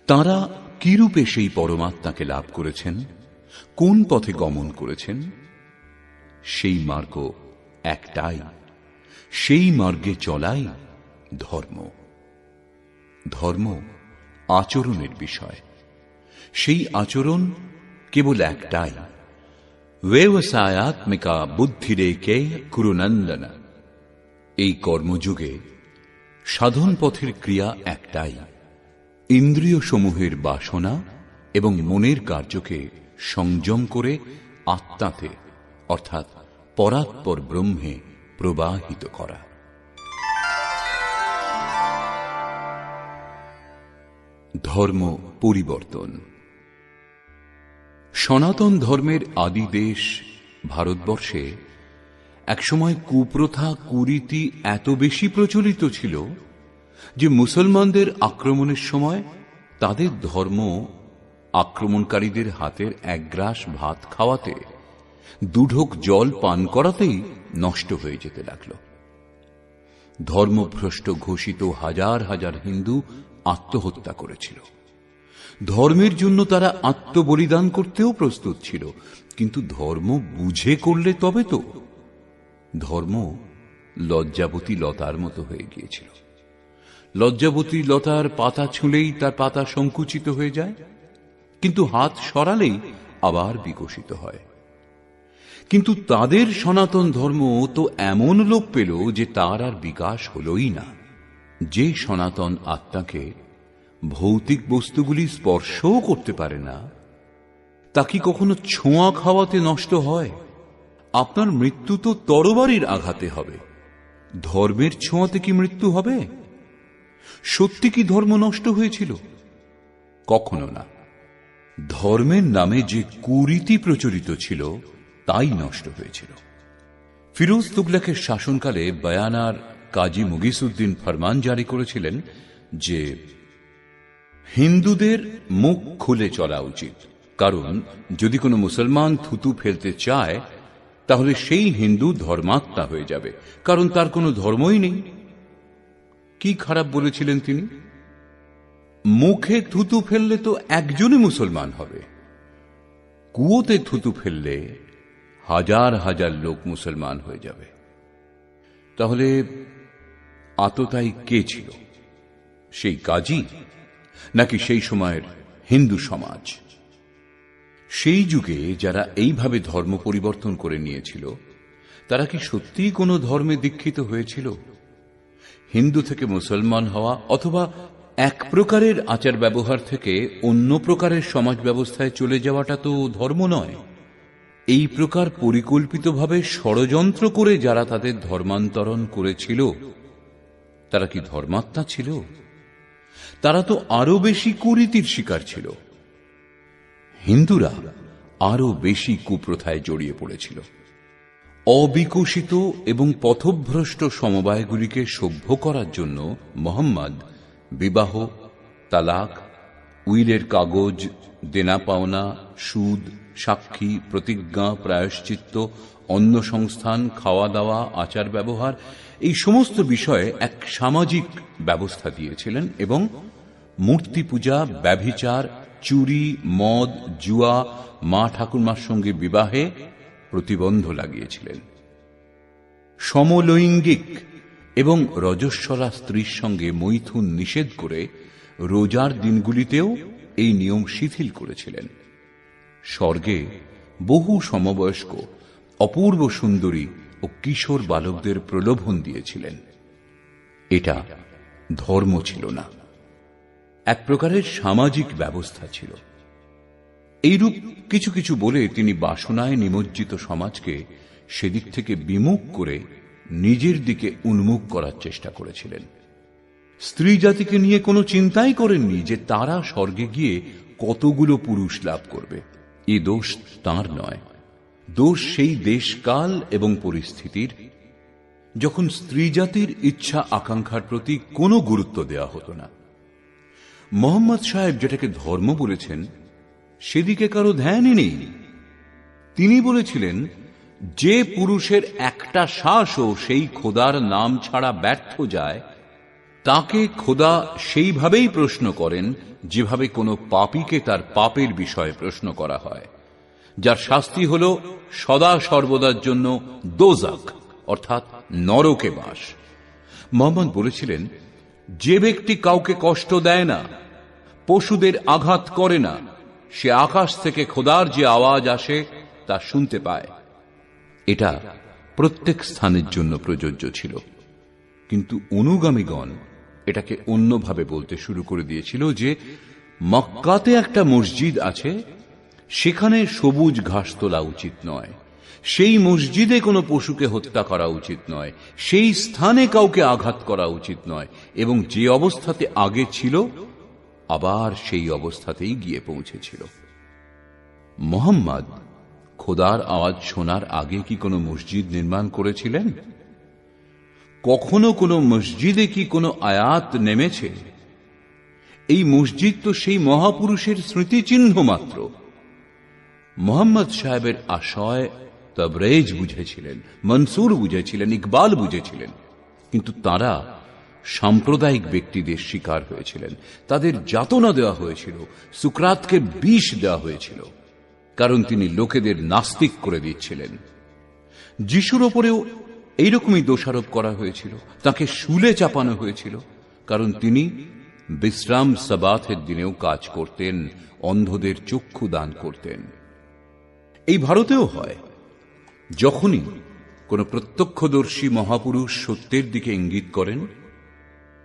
তাঁরা কিরূপে সেই পরমাত্মাকে লাভ করেছেন, কোন পথে গমন করেছেন, সেই মার্গ একটাই। সেই মার্গে চলাই ধর্ম। ধর্ম আচরণের বিষয়। সেই আচরণ কেবল একটাই, ব্যবসায়াত্মিকা বুদ্ধিরেকে কুরুনন্দন। এই কর্মযুগে সাধন পথের ক্রিয়া একটাই, ইন্দ্রিয় সমূহের বাসনা এবং মনের কার্যকে সংযম করে আত্মাতে অর্থাৎ পরাৎপর ব্রহ্মে প্রবাহিত করা। ধর্ম পরিবর্তন। সনাতন ধর্মের আদি দেশ ভারতবর্ষে একসময় কুপ্রথা কুরীতি এত বেশি প্রচলিত ছিল যে মুসলমানদের আক্রমণের সময় তাদের ধর্ম আক্রমণকারীদের হাতের এক গ্রাস ভাত খাওয়াতে, দুঢোক জল পান করাতেই নষ্ট হয়ে যেতে লাগল। ধর্মভ্রষ্ট ঘোষিত হাজার হাজার হিন্দু আত্মহত্যা করেছিল। ধর্মের জন্য তারা আত্মবলিদান করতেও প্রস্তুত ছিল, কিন্তু ধর্ম বুঝে করলে তবে তো। ধর্ম লজ্জাবতী লতার মতো হয়ে গিয়েছিল। লজ্জাবতী লতার পাতা ছুঁলেই তার পাতা সংকুচিত হয়ে যায়, কিন্তু হাত সরালেই আবার বিকশিত হয়। কিন্তু তাদের সনাতন ধর্ম তো এমন লোপ পেল যে তার আর বিকাশ হলই না। যে সনাতন আত্মাকে ভৌতিক বস্তুগুলি স্পর্শও করতে পারে না, তা কি কখনো ছোঁয়া খাওয়াতে নষ্ট হয়? আপনার মৃত্যু তো তরবারির আঘাতে হবে, ধর্মের ছোঁয়াতে কি মৃত্যু হবে? সত্যি কি ধর্ম নষ্ট হয়েছিল? কখনো না। ধর্মের নামে যে কুরীতি প্রচলিত ছিল তাই নষ্ট হয়েছিল। ফিরোজ তুগলকের শাসনকালে বয়ানার কাজী মুগিসউদ্দিন ফরমান জারি করেছিলেন যে হিন্দুদের মুখ খুলে চলা উচিত, কারণ যদি কোনো মুসলমান থুতু ফেলতে চায় তাহলে সেই হিন্দু ধর্মাত্মা হয়ে যাবে, কারণ তার কোনো ধর্মই নেই। কি খারাপ বলেছিলেন তিনি? মুখে থুতু ফেললে তো একজনই মুসলমান হবে, কুয়োতে থুতু ফেললে হাজার হাজার লোক মুসলমান হয়ে যাবে। তাহলে আততায়ী কে ছিল? সেই কাজী নাকি সেই সময়ের হিন্দু সমাজ? সেই যুগে যারা এইভাবে ধর্ম পরিবর্তন করে নিয়েছিল তারা কি সত্যিই কোনো ধর্মে দীক্ষিত হয়েছিল? হিন্দু থেকে মুসলমান হওয়া অথবা এক প্রকারের আচার ব্যবহার থেকে অন্য প্রকারের সমাজ ব্যবস্থায় চলে যাওয়াটা তো ধর্ম নয়। এই প্রকার পরিকল্পিতভাবে ষড়যন্ত্র করে যারা তাদের ধর্মান্তরণ করেছিল তারা কি ধর্মাত্মা ছিল? তারা তো আরো বেশি কুরীতির শিকার ছিল। হিন্দুরা আরো বেশি কুপ্রথায় জড়িয়ে পড়েছিল। অবিকশিত এবং পথভ্রষ্ট সমবায়গুলিকে সভ্য করার জন্য মোহাম্মদ বিবাহ, তালাক, উইলের কাগজ, দেনা পাওনা, সুদ, সাক্ষী, প্রতিজ্ঞা, প্রায়শ্চিত্ত, অন্ন সংস্থান, খাওয়া দাওয়া, আচার ব্যবহার এই সমস্ত বিষয়ে এক সামাজিক ব্যবস্থা দিয়েছিলেন এবং মূর্তি পূজা, ব্যভিচার, চুরি, মদ, জুয়া, মা ঠাকুরমার সঙ্গে বিবাহে প্রতিবন্ধ লাগিয়েছিলেন। সমলৈঙ্গিক এবং রজস্বলা স্ত্রীর সঙ্গে মৈথুন নিষেধ করে রোজার দিনগুলিতেও এই নিয়ম শিথিল করেছিলেন। স্বর্গে বহু সমবয়স্ক অপূর্ব সুন্দরী ও কিশোর বালকদের প্রলোভন দিয়েছিলেন। এটা ধর্ম ছিল না, এক প্রকারের সামাজিক ব্যবস্থা ছিল। এইরূপ কিছু কিছু বলে তিনি বাসনায় নিমজ্জিত সমাজকে সেদিক থেকে বিমুখ করে নিজের দিকে উন্মুখ করার চেষ্টা করেছিলেন। স্ত্রী জাতিকে নিয়ে কোনো চিন্তাই করেননি যে তারা স্বর্গে গিয়ে কতগুলো পুরুষ লাভ করবে। এ দোষ তাঁর নয়, দোষ সেই দেশকাল এবং পরিস্থিতির, যখন স্ত্রী জাতির ইচ্ছা আকাঙ্ক্ষার প্রতি কোনো গুরুত্ব দেওয়া হতো না। মোহাম্মদ সাহেব যেটাকে ধর্ম বলেছেন সেদিকে কারো ধ্যানই নেই। তিনি বলেছিলেন, যে পুরুষের একটা শ্বাসও সেই খোদার নাম ছাড়া ব্যর্থ যায়, তাকে খোদা সেইভাবেই প্রশ্ন করেন যেভাবে কোনো পাপীকে তার পাপের বিষয়ে প্রশ্ন করা হয়, যার শাস্তি হল সদা সর্বদার জন্য দোজাখ অর্থাৎ নরকে বাস। মোহাম্মদ বলেছিলেন, যে ব্যক্তি কাউকে কষ্ট দেয় না, পশুদের আঘাত করে না, সে আকাশ থেকে খোদার যে আওয়াজ আসে তা শুনতে পায়। এটা প্রত্যেক স্থানের জন্য প্রযোজ্য ছিল, কিন্তু অনুগামীগণ এটাকে অন্যভাবে বলতে শুরু করে দিয়েছিল যে মক্কাতে একটা মসজিদ আছে, সেখানে সবুজ ঘাস তোলা উচিত নয়, সেই মসজিদে কোনো পশুকে হত্যা করা উচিত নয়, সেই স্থানে কাউকে আঘাত করা উচিত নয়, এবং যে অবস্থাতে আগে ছিল আবার সেই অবস্থাতেই গিয়ে পৌঁছেছিল। মুহাম্মদ খোদার আওয়াজ শোনার আগে কি কোনো মসজিদ নির্মাণ করেছিলেন? কখনো কোনো মসজিদে কি কোনো আয়াত নেমেছে? এই মসজিদ তো সেই মহাপুরুষের স্মৃতিচিহ্ন মাত্র। মোহাম্মদ সাহেবের আশয় তবরেজ বুঝেছিলেন, মনসুর বুঝেছিলেন, ইকবাল বুঝেছিলেন, কিন্তু তারা সাম্প্রদায়িক ব্যক্তিদের শিকার হয়েছিলেন। তাদের যাতনা দেওয়া হয়েছিল, সুকরাতকে বিষ দেওয়া হয়েছিল, কারণ তিনি লোকেদের নাস্তিক করে দিচ্ছিলেন। যিশুর ওপরেও এইরকমই দোষারোপ করা হয়েছিল, তাকে শুলে চাপানো হয়েছিল, কারণ তিনি বিশ্রাম সাবাথের দিনেও কাজ করতেন, অন্ধদের চক্ষু দান করতেন। এই ভারতেও হয়, যখনই কোন প্রত্যক্ষদর্শী মহাপুরুষ সত্যের দিকে ইঙ্গিত করেন,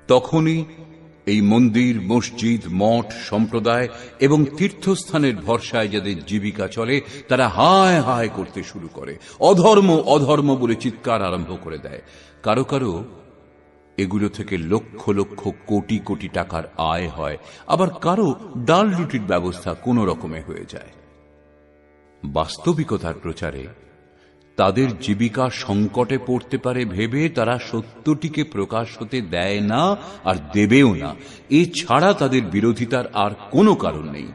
তখনই এই মন্দির, মসজিদ, মঠ, সম্প্রদায় এবং তীর্থস্থানের ভরসায় যাদের জীবিকা চলে, তারা হায় হায় করতে শুরু করে, অধর্ম অধর্ম বলে চিৎকার আরম্ভ করে দেয়। কারো কারো এগুলো থেকে লক্ষ লক্ষ কোটি কোটি টাকার আয় হয়, আবার কারো ডাল রুটির ব্যবস্থা কোন রকমে হয়ে যায়। বাস্তবিকতার প্রচারে তাদের জীবিকা সংকটে পড়তে পারে ভেবে তারা সত্যটিকে প্রকাশ হতে দেয় না, আর দেবেও না। এছাড়া তাদের বিরোধিতার আর কোনো কারণ নেই।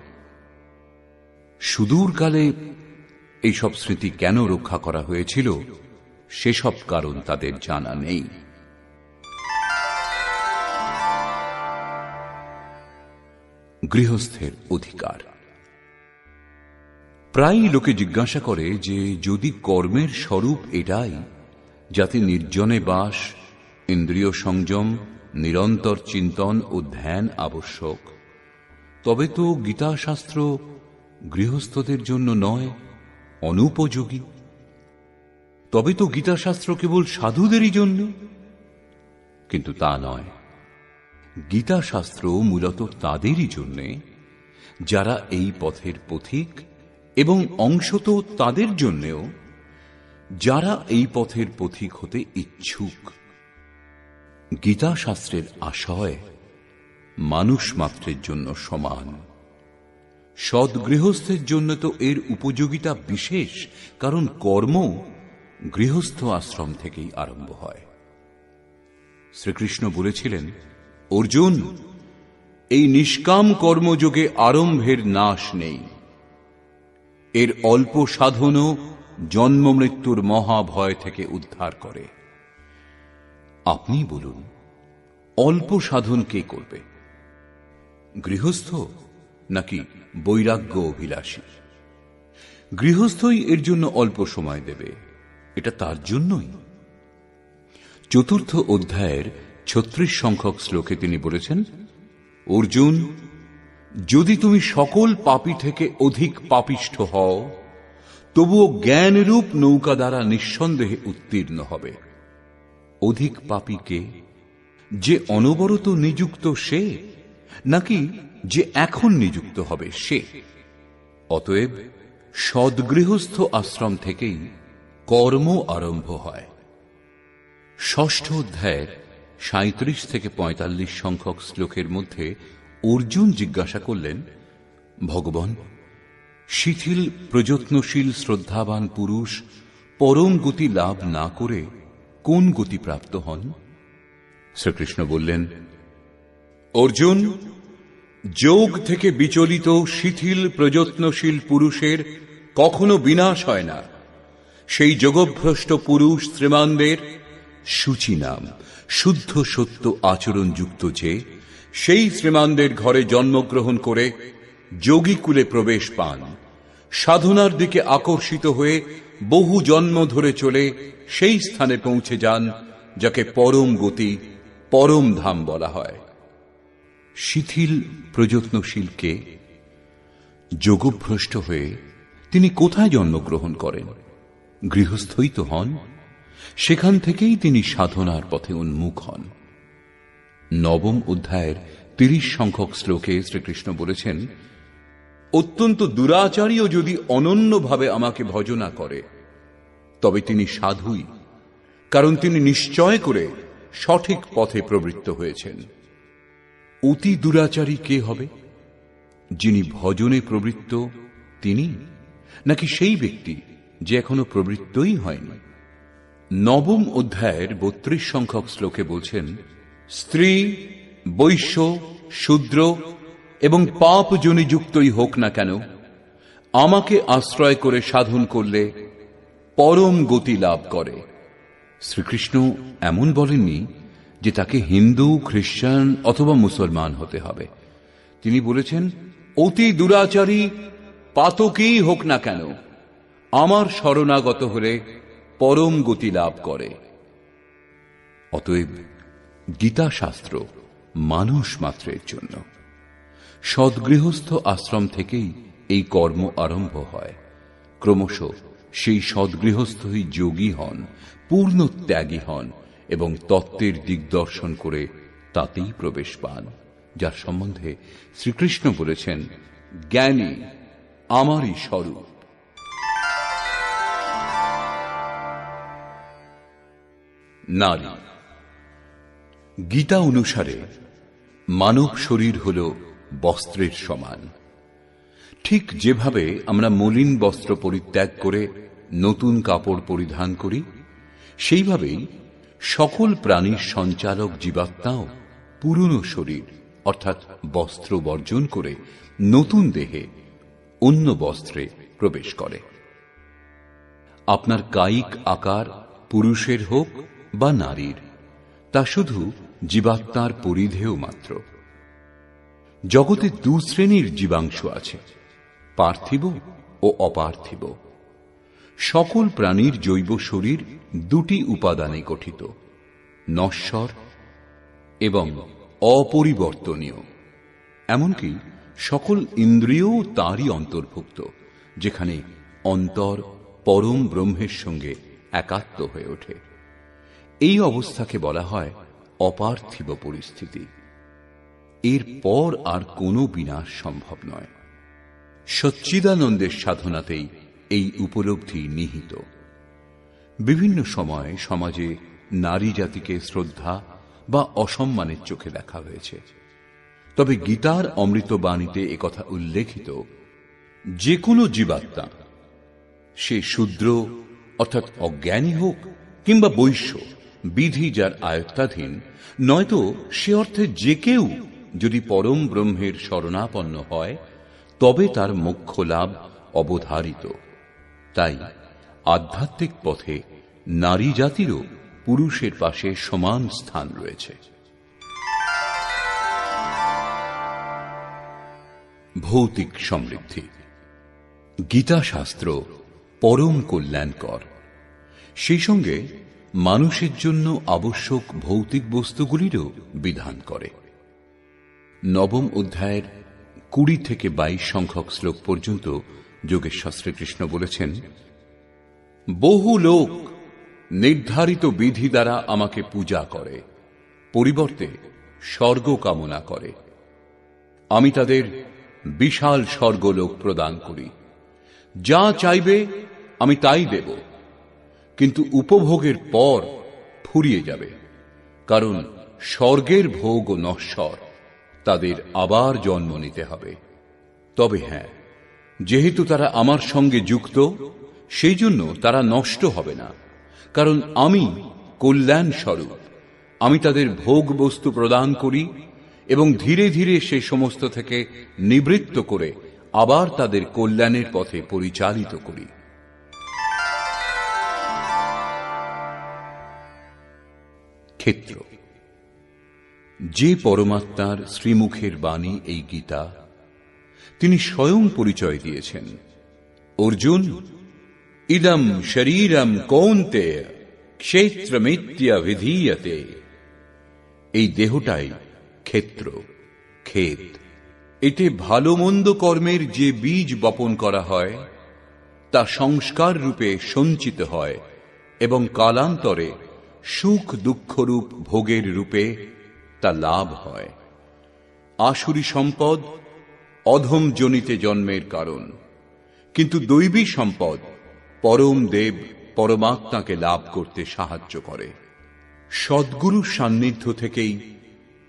সুদূরকালে এইসব স্মৃতি কেন রক্ষা করা হয়েছিল, সেসব কারণ তাদের জানা নেই। গৃহস্থের অধিকার। প্রায়ই লোকে জিজ্ঞাসা করে যে যদি কর্মের স্বরূপ এটাই যাতে নির্জনে বাস, ইন্দ্রিয় সংযম, নিরন্তর চিন্তন ও ধ্যান আবশ্যক, তবে তো গীতাশাস্ত্র গৃহস্থদের জন্য নয়, অনুপযোগী। তবে তো গীতাশাস্ত্র কেবল সাধুদেরই জন্য। কিন্তু তা নয়, গীতাশাস্ত্র মূলত তাদেরই জন্যে যারা এই পথের পথিক, এবং অংশত তাদের জন্যেও যারা এই পথের পথিক হতে ইচ্ছুক। গীতাশাস্ত্রের আশয় মানুষ মাত্রের জন্য সমান। সদ্গৃহস্থের জন্য তো এর উপযোগিতা বিশেষ, কারণ কর্ম গৃহস্থ আশ্রম থেকেই আরম্ভ হয়। শ্রীকৃষ্ণ বলেছিলেন, অর্জুন, এই নিষ্কাম কর্মযোগে আরম্ভের নাশ নেই। এর অল্প সাধনও জন্ম মৃত্যুর মহাভয় থেকে উদ্ধার করে। আপনি বলুন, অল্প সাধন কে করবে? গৃহস্থ নাকি বৈরাগ্য অভিলাষী? গৃহস্থই এর জন্য অল্প সময় দেবে, এটা তার জন্যই। 4th অধ্যায়ের 36 সংখ্যক শ্লোকে তিনি বলেছেন, অর্জুন, যদি তুমি সকল পাপী থেকে অধিক পাপিষ্ঠ হও, তবুও জ্ঞানরূপ নৌকা দ্বারা নিঃসন্দেহে উত্তীর্ণ হবে। অধিক পাপী কে? যে অনবরত নিযুক্ত সে, নাকি যে এখন নিযুক্ত হবে সে? অতএব সদ্গৃহস্থ আশ্রম থেকেই কর্ম আরম্ভ হয়। 6ষ্ঠ অধ্যায়ের 37 থেকে 45 সংখ্যক শ্লোকের মধ্যে অর্জুন জিজ্ঞাসা করলেন, ভগবান, শিথিল প্রযত্নশীল শ্রদ্ধাবান পুরুষ পরম গতি লাভ না করে কোন গতি প্রাপ্ত হন? শ্রীকৃষ্ণ বললেন, অর্জুন, যোগ থেকে বিচলিত শিথিল প্রযত্নশীল পুরুষের কখনো বিনাশ হয় না। সেই যোগভ্রষ্ট পুরুষ শ্রীমানদের শুচি নাম, শুদ্ধ সত্য আচরণযুক্ত যে সেই শ্রীমানদের ঘরে জন্মগ্রহণ করে যোগীকুলে প্রবেশ পান, সাধনার দিকে আকর্ষিত হয়ে বহু জন্ম ধরে চলে সেই স্থানে পৌঁছে যান যাকে পরম গতি, পরম ধাম বলা হয়। শিথিল প্রযত্নশীলকে যোগভ্রষ্ট হয়ে তিনি কোথায় জন্মগ্রহণ করেন? গৃহস্থই তো হন। সেখান থেকেই তিনি সাধনার পথে উন্মুখ হন। নবম অধ্যায়ের 30 সংখ্যক শ্লোকে শ্রীকৃষ্ণ বলেছেন, অত্যন্ত দুরাচারীও যদি অনন্যভাবে আমাকে ভজনা করে তবে তিনি সাধুই, কারণ তিনি নিশ্চয় করে সঠিক পথে প্রবৃত্ত হয়েছেন। অতি দুরাচারী কে হবে? যিনি ভজনে প্রবৃত্ত তিনি, নাকি সেই ব্যক্তি যে এখনো প্রবৃত্তই হয়নি? নবম অধ্যায়ের 32 সংখ্যক শ্লোকে বলছেন, স্ত্রী, বৈশ্য, শূদ্র এবং পাপ জনিযুক্তই হোক না কেন, আমাকে আশ্রয় করে সাধন করলে পরম গতি লাভ করে। শ্রীকৃষ্ণ এমন বলেননি যে তাকে হিন্দু, খ্রিস্টান অথবা মুসলমান হতে হবে। তিনি বলেছেন, অতি দুরাচারী পাতকই হোক না কেন, আমার শরণাগত হলে পরম গতি লাভ করে। অতএব গীতা শাস্ত্র মানুষ মাত্রের জন্য। সদ্গৃহস্থ আশ্রম থেকেই এই কর্ম আরম্ভ হয়। ক্রমশ সেই সদ্গৃহস্থই যোগী হন, পূর্ণ ত্যাগী হন এবং তত্ত্বের দিগদর্শন করে তাতেই প্রবেশ পান, যার সম্বন্ধে শ্রীকৃষ্ণ বলেছেন, জ্ঞানী আমারই স্বরূপ। নারী। গীতা অনুসারে মানব শরীর হল বস্ত্রের সমান। ঠিক যেভাবে আমরা মলিন বস্ত্র পরিত্যাগ করে নতুন কাপড় পরিধান করি, সেইভাবেই সকল প্রাণীর সঞ্চালক জীবাত্মাও পুরনো শরীর অর্থাৎ বস্ত্র বর্জন করে নতুন দেহে অন্য বস্ত্রে প্রবেশ করে। আপনার কায়িক আকার পুরুষের হোক বা নারীর, তা শুধু জীবাত্মার পরিধেয় মাত্র। জগতে দু শ্রেণীর জীবাংশ আছে, পার্থিব ও অপার্থিব। সকল প্রাণীর জৈব শরীর দুটি উপাদানে গঠিত, নশ্বর এবং অপরিবর্তনীয়। এমনকি সকল ইন্দ্রিয়ও তারই অন্তর্ভুক্ত, যেখানে অন্তর পরম ব্রহ্মের সঙ্গে একাত্ম হয়ে ওঠে। এই অবস্থাকে বলা হয় অপার্থিব পরিস্থিতি। এর পর আর কোনো বিনাশ সম্ভব নয়। সচ্চিদানন্দের সাধনাতেই এই উপলব্ধি নিহিত। বিভিন্ন সময়ে সমাজে নারী জাতিকে শ্রদ্ধা বা অসম্মানের চোখে দেখা হয়েছে। তবে গীতার অমৃত বাণীতে একথা উল্লেখিত, যে কোনো জীবাত্মা, সে শূদ্র অর্থাৎ অজ্ঞানী হোক কিংবা বৈশ্য, বিধি যার আয়ত্তাধীন, নয়তো সে অর্থে যে কেউ যদি পরম ব্রহ্মের শরণাপন্ন হয় তবে তার মোক্ষ লাভ অবধারিত। তাই আধ্যাত্মিক পথে নারী জাতিরও পুরুষের পাশে সমান স্থান রয়েছে। ভৌতিক সমৃদ্ধি। গীতা শাস্ত্র পরম কল্যাণকর, সেই সঙ্গে মানুষের জন্য আবশ্যক ভৌতিক বস্তুগুলিরও বিধান করে। নবম অধ্যায়ের 20 থেকে 22 সংখ্যক শ্লোক পর্যন্ত যোগেশ্বর শ্রীকৃষ্ণ বলেছেন, বহু লোক নির্ধারিত বিধি দ্বারা আমাকে পূজা করে, পরিবর্তে স্বর্গ কামনা করে। আমি তাদের বিশাল স্বর্গলোক প্রদান করি, যা চাইবে আমি তাই দেব, কিন্তু উপভোগের পর ফুরিয়ে যাবে, কারণ স্বর্গের ভোগ নশ্বর, তাদের আবার জন্ম নিতে হবে। তবে হ্যাঁ, যেহেতু তারা আমার সঙ্গে যুক্ত, সেই জন্য তারা নষ্ট হবে না, কারণ আমি কল্যাণ স্বরূপ। আমি তাদের ভোগ বস্তু প্রদান করি এবং ধীরে ধীরে সে সমস্ত থেকে নিবৃত্ত করে আবার তাদের কল্যাণের পথে পরিচালিত করি। ক্ষেত্র। যে পরমাত্মার শ্রীমুখের বাণী এই গীতা, তিনি স্বয়ং পরিচয় দিয়েছেন, অর্জুন, ইদম শরীরম কৌন্তেয় ক্ষেত্রমিত্যভিধীয়তে। এই দেহটাই ক্ষেত্র, ক্ষেত। এতে ভালো মন্দ কর্মের যে বীজ বপন করা হয় তা সংস্কার রূপে সঞ্চিত হয় এবং কালান্তরে সুখ দুঃখরূপ ভোগের রূপে তা লাভ হয়। আসুরি সম্পদ অধম জনিতে জন্মের কারণ, কিন্তু দৈবী সম্পদ পরম দেব পরমাত্মাকে লাভ করতে সাহায্য করে। সদ্গুরুর সান্নিধ্য থেকেই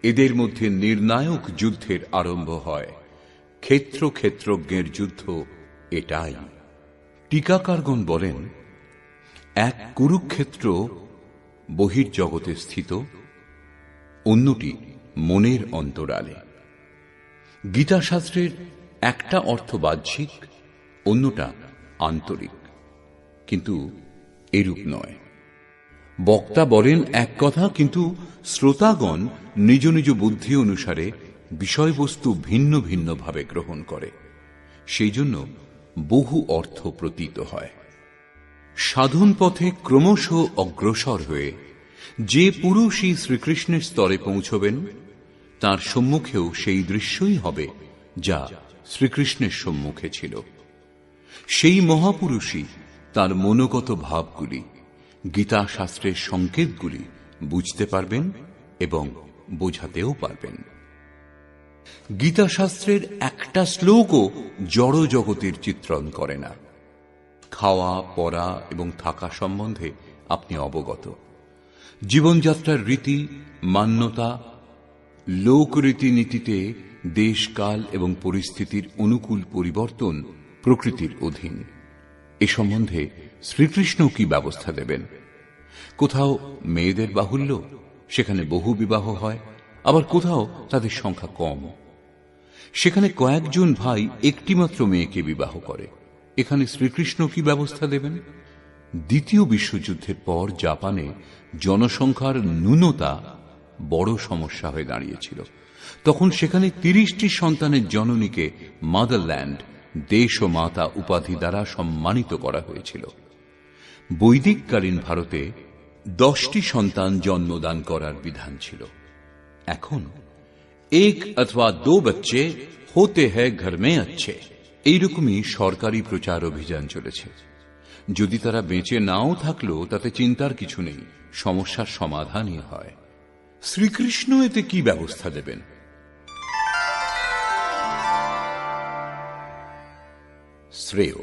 এদের মধ্যে নির্ণায়ক যুদ্ধের আরম্ভ হয়। ক্ষেত্র ক্ষেত্রজ্ঞের যুদ্ধ এটাই। টিকাকারগণ বলেন, এক কুরুক্ষেত্র বহির্জগতে স্থিত, অন্যটি মনের অন্তরালে। গীতাশাস্ত্রের একটা অর্থ বাহ্যিক, অন্যটা আন্তরিক, কিন্তু এরূপ নয়। বক্তা বলেন এক কথা, কিন্তু শ্রোতাগণ নিজ নিজ বুদ্ধি অনুসারে বিষয়বস্তু ভিন্ন ভিন্ন ভাবে গ্রহণ করে, সেই জন্য বহু অর্থ প্রতীত হয়। সাধন পথে ক্রমশ অগ্রসর হয়ে যে পুরুষই শ্রীকৃষ্ণের স্তরে পৌঁছবেন, তার সম্মুখেও সেই দৃশ্যই হবে যা শ্রীকৃষ্ণের সম্মুখে ছিল। সেই মহাপুরুষই তার মনোগত ভাবগুলি, গীতা শাস্ত্রের সংকেতগুলি বুঝতে পারবেন এবং বোঝাতেও পারবেন। গীতা শাস্ত্রের একটা শ্লোকও জড় জগতের চিত্রণ করে না। খাওয়া, পরা এবং থাকা সম্বন্ধে আপনি অবগত। জীবনযাত্রার রীতি, মান্যতা, লোক রীতিনীতিতে দেশকাল এবং পরিস্থিতির অনুকূল পরিবর্তন প্রকৃতির অধীন। এ সম্বন্ধে শ্রীকৃষ্ণ কি ব্যবস্থা দেবেন? কোথাও মেয়েদের বাহুল্য, সেখানে বহু বিবাহ হয়, আবার কোথাও তাদের সংখ্যা কম। সেখানে কয়েকজন ভাই একটিমাত্র মেয়েকে বিবাহ করে। এখানে শ্রীকৃষ্ণ কি ব্যবস্থা দেবেন? দ্বিতীয় বিশ্বযুদ্ধের পর জাপানে জনসংখ্যার ন্যূনতা বড় সমস্যা হয়ে দাঁড়িয়েছিল। তখন সেখানে 30টি সন্তানের জননীকে মাদারল্যান্ড, দেশ ও মাতা উপাধি দ্বারা সম্মানিত করা হয়েছিল। বৈদিককালীন ভারতে 10টি সন্তান জন্মদান করার বিধান ছিল। এখন এক অথবা দো বচ্চে হতে হ্যায় ঘর মে আচ্ছে, এইরকমই সরকারি প্রচার অভিযান চলেছে। যদি তারা বেঁচে নাও থাকলো তাতে চিন্তার কিছু নেই, সমস্যার সমাধানই হয়। শ্রীকৃষ্ণ এতে কি ব্যবস্থা দেবেন? শ্রেয়।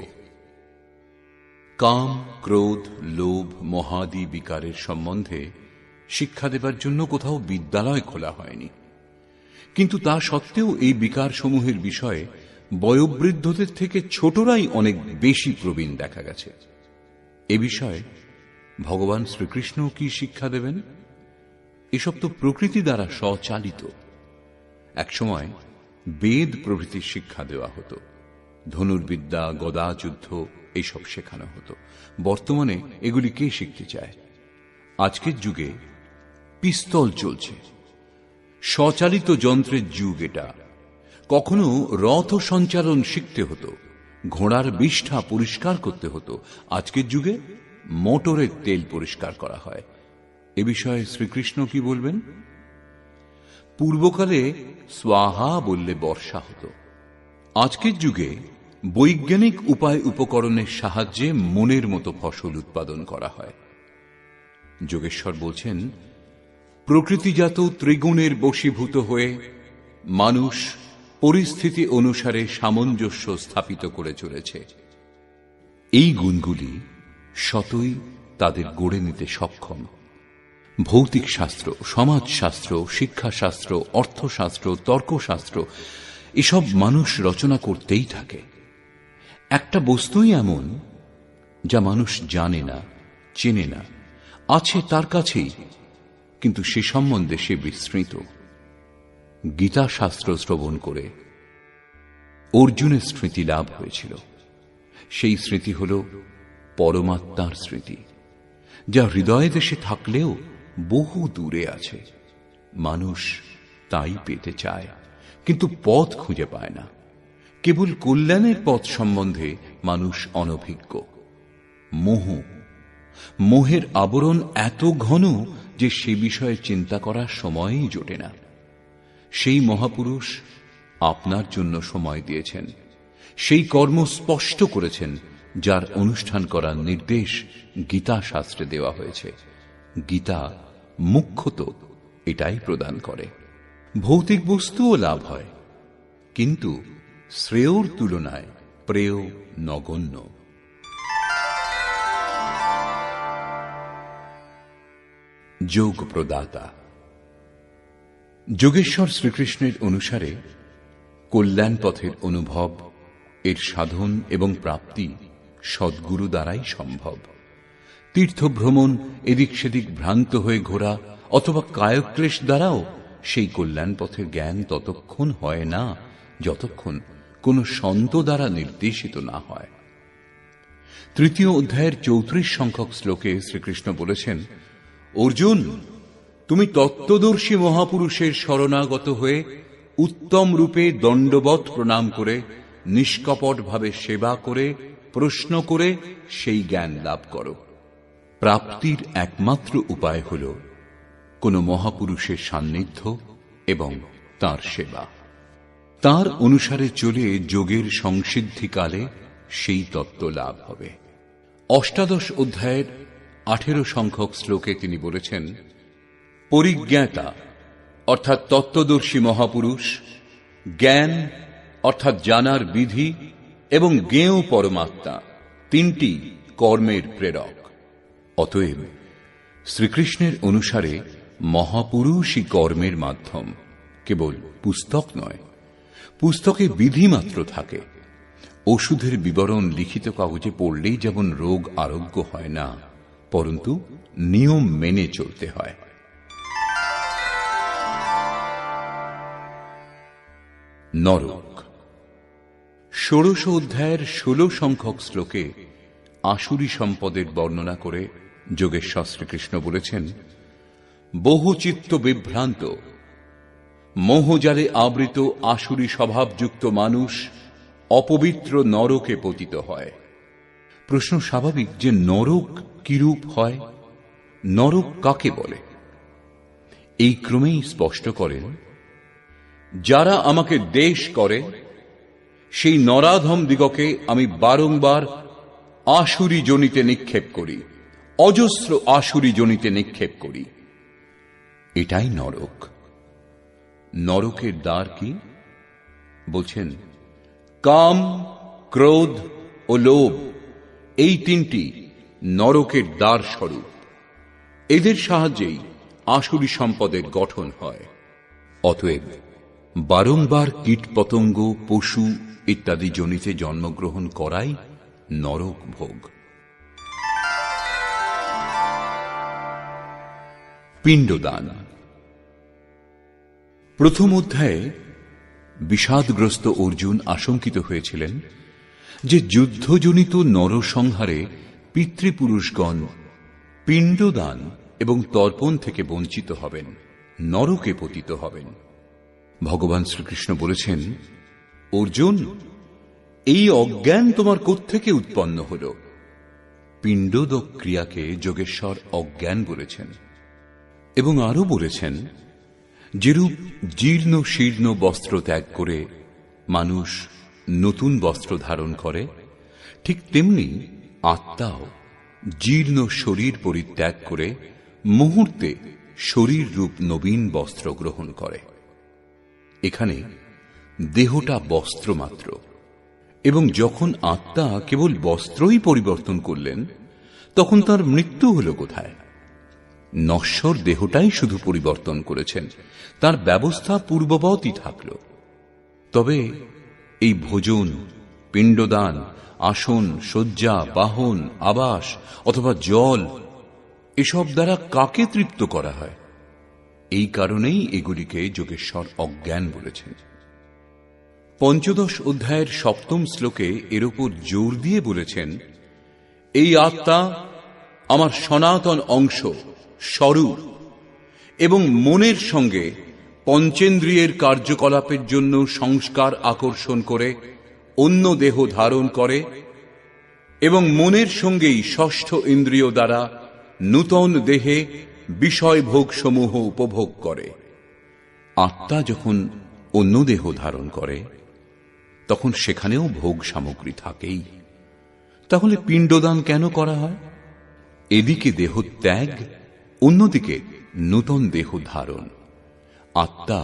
কাম, ক্রোধ, লোভ, মোহাদি বিকারের সম্বন্ধে শিক্ষা দেবার জন্য কোথাও বিদ্যালয় খোলা হয়নি, কিন্তু তা সত্ত্বেও এই বিকার সমূহের বিষয়ে বয়োবৃদ্ধদের থেকে ছোটরাই অনেক বেশি প্রবীণ দেখা গেছে। এ বিষয়ে ভগবান শ্রীকৃষ্ণ কি শিক্ষা দেবেন? এসব তো প্রকৃতি দ্বারা স্বচালিত। একসময় বেদ প্রভৃতির শিক্ষা দেওয়া হতো, ধনুর্বিদ্যা, গদা যুদ্ধ এইসব শেখানো হতো। বর্তমানে এগুলি কে শিখতে চায়? আজকের যুগে পিস্তল চলছে, স্বচালিত যন্ত্রের যুগ এটা। কখনো রথ সঞ্চালন শিখতে হতো, ঘোড়ার বিষ্ঠা পরিষ্কার করতে হতো। আজকের যুগে মোটরের তেল পরিষ্কার করা হয়। এ বিষয়ে শ্রীকৃষ্ণ কি বলবেন? পূর্বকালে স্বাহা বললে বর্ষা হতো। আজকের যুগে বৈজ্ঞানিক উপায় উপকরণের সাহায্যে মনের মতো ফসল উৎপাদন করা হয়। যোগেশ্বর বলছেন, প্রকৃতিজাত ত্রিগুণের বশীভূত হয়ে মানুষ পরিস্থিতি অনুসারে সামঞ্জস্য স্থাপিত করে চলেছে। এই গুণগুলি সতই তাদের গড়ে নিতে সক্ষম। ভৌতিক শাস্ত্র, সমাজশাস্ত্র, শিক্ষাশাস্ত্র, অর্থশাস্ত্র, তর্কশাস্ত্র এসব মানুষ রচনা করতেই থাকে। একটা বস্তুই এমন যা মানুষ জানে না, চেনে না, আছে তার কাছেই, কিন্তু সে সম্বন্ধে সে বিস্মৃত। গীতা শাস্ত্র শ্রবণ করে অর্জুনের স্মৃতি লাভ হয়েছিল। সেই স্মৃতি হল পরমাত্মার স্মৃতি, যা হৃদয় দেশে থাকলেও বহু দূরে আছে। মানুষ তাই পেতে চায়, কিন্তু পথ খুঁজে পায় না। কেবল কল্যাণের পথ সম্বন্ধে মানুষ অনভিজ্ঞ। মোহের আবরণ এত ঘন যে সে বিষয়ে চিন্তা করার সময়ই জোটে না। সেই মহাপুরুষ আপনার জন্য সময় দিয়েছেন, সেই কর্ম স্পষ্ট করেছেন যার অনুষ্ঠান করার নির্দেশ গীতা শাস্ত্রে দেওয়া হয়েছে। গীতা মুখ্যত এটাই প্রদান করে। ভৌতিক বস্তুও লাভ হয়, কিন্তু শ্রেয়র তুলনায় প্রেয় নগণ্য। যোগ প্রদাতা। যোগেশ্বর শ্রীকৃষ্ণের অনুসারে কল্যাণ পথের অনুভব, এর সাধন এবং প্রাপ্তি সদ্গুরু দ্বারাই সম্ভব। তীর্থভ্রমণ, এদিক সেদিক ভ্রান্ত হয়ে ঘোরা অথবা কায়ক্লেশ দ্বারাও সেই কল্যাণ পথের জ্ঞান ততক্ষণ হয় না যতক্ষণ কোন সন্ত দ্বারা নির্দেশিত না হয়। তৃতীয় অধ্যায়ের 34 সংখ্যক শ্লোকে শ্রীকৃষ্ণ বলেছেন, অর্জুন, তুমি তত্ত্বদর্শী মহাপুরুষের শরণাগত হয়ে উত্তম রূপে দণ্ডবৎ প্রণাম করে নিষ্কপট ভাবে সেবা করে প্রশ্ন করে সেই জ্ঞান লাভ করো। প্রাপ্তির একমাত্র উপায় হল কোন মহাপুরুষের সান্নিধ্য এবং তাঁর সেবা। তার অনুসারে চলে যোগের সংসিদ্ধিকালে সেই তত্ত্ব লাভ হবে। অষ্টাদশ অধ্যায়ের 18 সংখ্যক শ্লোকে তিনি বলেছেন, পরিজ্ঞাতা অর্থাৎ তত্ত্বদর্শী মহাপুরুষ, জ্ঞান অর্থাৎ জানার বিধি এবং জ্ঞেয় পরমাত্মা, তিনটি কর্মের প্রেরক। অতএব শ্রীকৃষ্ণের অনুসারে মহাপুরুষই কর্মের মাধ্যম, কেবল পুস্তক নয়। পুস্তকে বিধি মাত্র থাকে। ওষুধের বিবরণ লিখিত কাগজে পড়লেই যেমন রোগ আরোগ্য হয় না, পরন্তু নিয়ম মেনে চলতে হয়। নরক। 16 অধ্যায়ের 16 সংখ্যক শ্লোকে আসুরী সম্পদের বর্ণনা করে যোগেশ্বর শ্রীকৃষ্ণ বলেছেন, বহু চিত্ত বিভ্রান্ত মোহজালে আবৃত আসুরী স্বভাবযুক্ত মানুষ অপবিত্র নরকে পতিত হয়। প্রশ্ন স্বাভাবিক যে নরক কিরূপ হয়, নরক কাকে বলে? এই ক্রমেই স্পষ্ট করেন, যারা আমাকে দ্বেষ করে সেই নরাধম দিগকে আমি বারংবার আসুরী যোনিতে নিক্ষেপ করি, অজস্র আসুরী যোনিতে নিক্ষেপ করি। এটাই নরক। নরকের দ্বার কি? বলছেন, কাম, ক্রোধ ও লোভ, এই তিনটি নরকের দ্বার স্বরূপ। এদের সাহায্যেই আসুরী সম্পদের গঠন হয়। অতএব বারংবার কীটপতঙ্গ, পশু ইত্যাদি যোনিতে জন্মগ্রহণ করাই নরক ভোগ। পিণ্ডদান। প্রথম অধ্যায়ে বিষাদগ্রস্ত অর্জুন আশঙ্কিত হয়েছিলেন যে যুদ্ধজনিত নরসংহারে পিতৃপুরুষগণ পিণ্ডদান এবং তর্পণ থেকে বঞ্চিত হবেন, নরকে পতিত হবেন। ভগবান শ্রীকৃষ্ণ বলেছেন, অর্জুন, এই অজ্ঞান তোমার কোত্থেকে উৎপন্ন হল? পিণ্ডোদক ক্রিয়াকে যোগেশ্বর অজ্ঞান বলেছেন এবং আরো বলেছেন, যেরূপ জীর্ণ শীর্ণ বস্ত্র ত্যাগ করে মানুষ নতুন বস্ত্র ধারণ করে, ঠিক তেমনি আত্মাও জীর্ণ শরীর পরিত্যাগ করে মুহূর্তে শরীর রূপ নবীন বস্ত্র গ্রহণ করে। এখানে দেহটা বস্ত্র মাত্র, এবং যখন আত্মা কেবল বস্ত্রই পরিবর্তন করলেন, তখন তার মৃত্যু হল কোথায়? নশ্বর দেহটাই শুধু পরিবর্তন করেছেন, তার ব্যবস্থা পূর্ববৎই থাকল। তবে এই ভোজন, পিণ্ডদান, আসন, শয্যা, বাহন, আবাস অথবা জল, এসব দ্বারা কাকে তৃপ্ত করা হয়? এই কারণেই এগুলিকে যোগেশ্বর অজ্ঞান বলেছেন। পঞ্চদশ অধ্যায়ের 7ম শ্লোকে এর উপর জোর দিয়ে বলেছেন, এই আত্মা আমার সনাতন অংশ, স্বরূপ, এবং মনের সঙ্গে পঞ্চেন্দ্রিয়ের কার্যকলাপের জন্য সংস্কার আকর্ষণ করে অন্য দেহ ধারণ করে এবং মনের সঙ্গেই ষষ্ঠ ইন্দ্রিয় দ্বারা নূতন দেহে বিষয় ভোগ সমূহ উপভোগ করে। আত্মা যখন অন্য দেহ ধারণ করে তখন সেখানেও ভোগ সামগ্রী থাকেই। তাহলে পিণ্ডদান কেন করা হয়? এদিকে দেহ ত্যাগ, অন্যদিকে নূতন দেহ ধারণ। আত্মা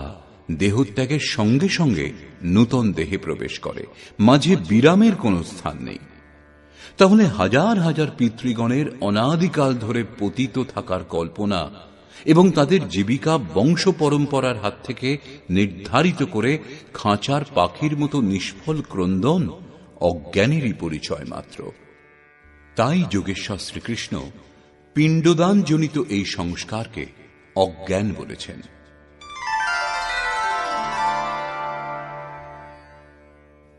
দেহত্যাগের সঙ্গে সঙ্গে নূতন দেহে প্রবেশ করে, মাঝে বিরামের কোনো স্থান নেই। তাহলে হাজার হাজার পিতৃগণের অনাদিকাল ধরে পতিত থাকার কল্পনা এবং তাদের জীবিকা বংশ পরম্পরার হাত থেকে নির্ধারিত করে খাঁচার পাখির মতো নিষ্ফল ক্রন্দন অজ্ঞানেরই পরিচয় মাত্র। তাই যোগেশ্বর শ্রীকৃষ্ণ পিণ্ডদান জনিত এই সংস্কারকে অজ্ঞান বলেছেন।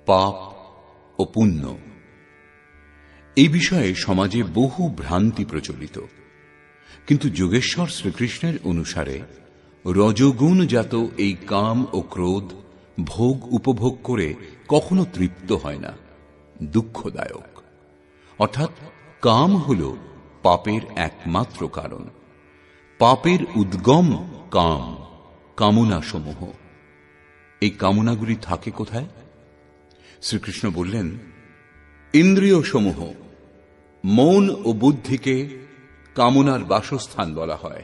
পাপ ও পুণ্য, এই বিষয়ে সমাজে বহু ভ্রান্তি প্রচলিত। কিন্তু যোগেশ্বর শ্রীকৃষ্ণের অনুসারে রজগুণজাত এই কাম ও ক্রোধ ভোগ উপভোগ করে কখনো তৃপ্ত হয় না, দুঃখদায়ক। অর্থাৎ কাম হল পাপের একমাত্র কারণ। পাপের উদ্গম কাম, কামনা সমূহ। এই কামনাগুলি থাকে কোথায়? শ্রীকৃষ্ণ বললেন, ইন্দ্রিয় সমূহ, মন ও বুদ্ধিকে কামনার বাসস্থান বলা হয়।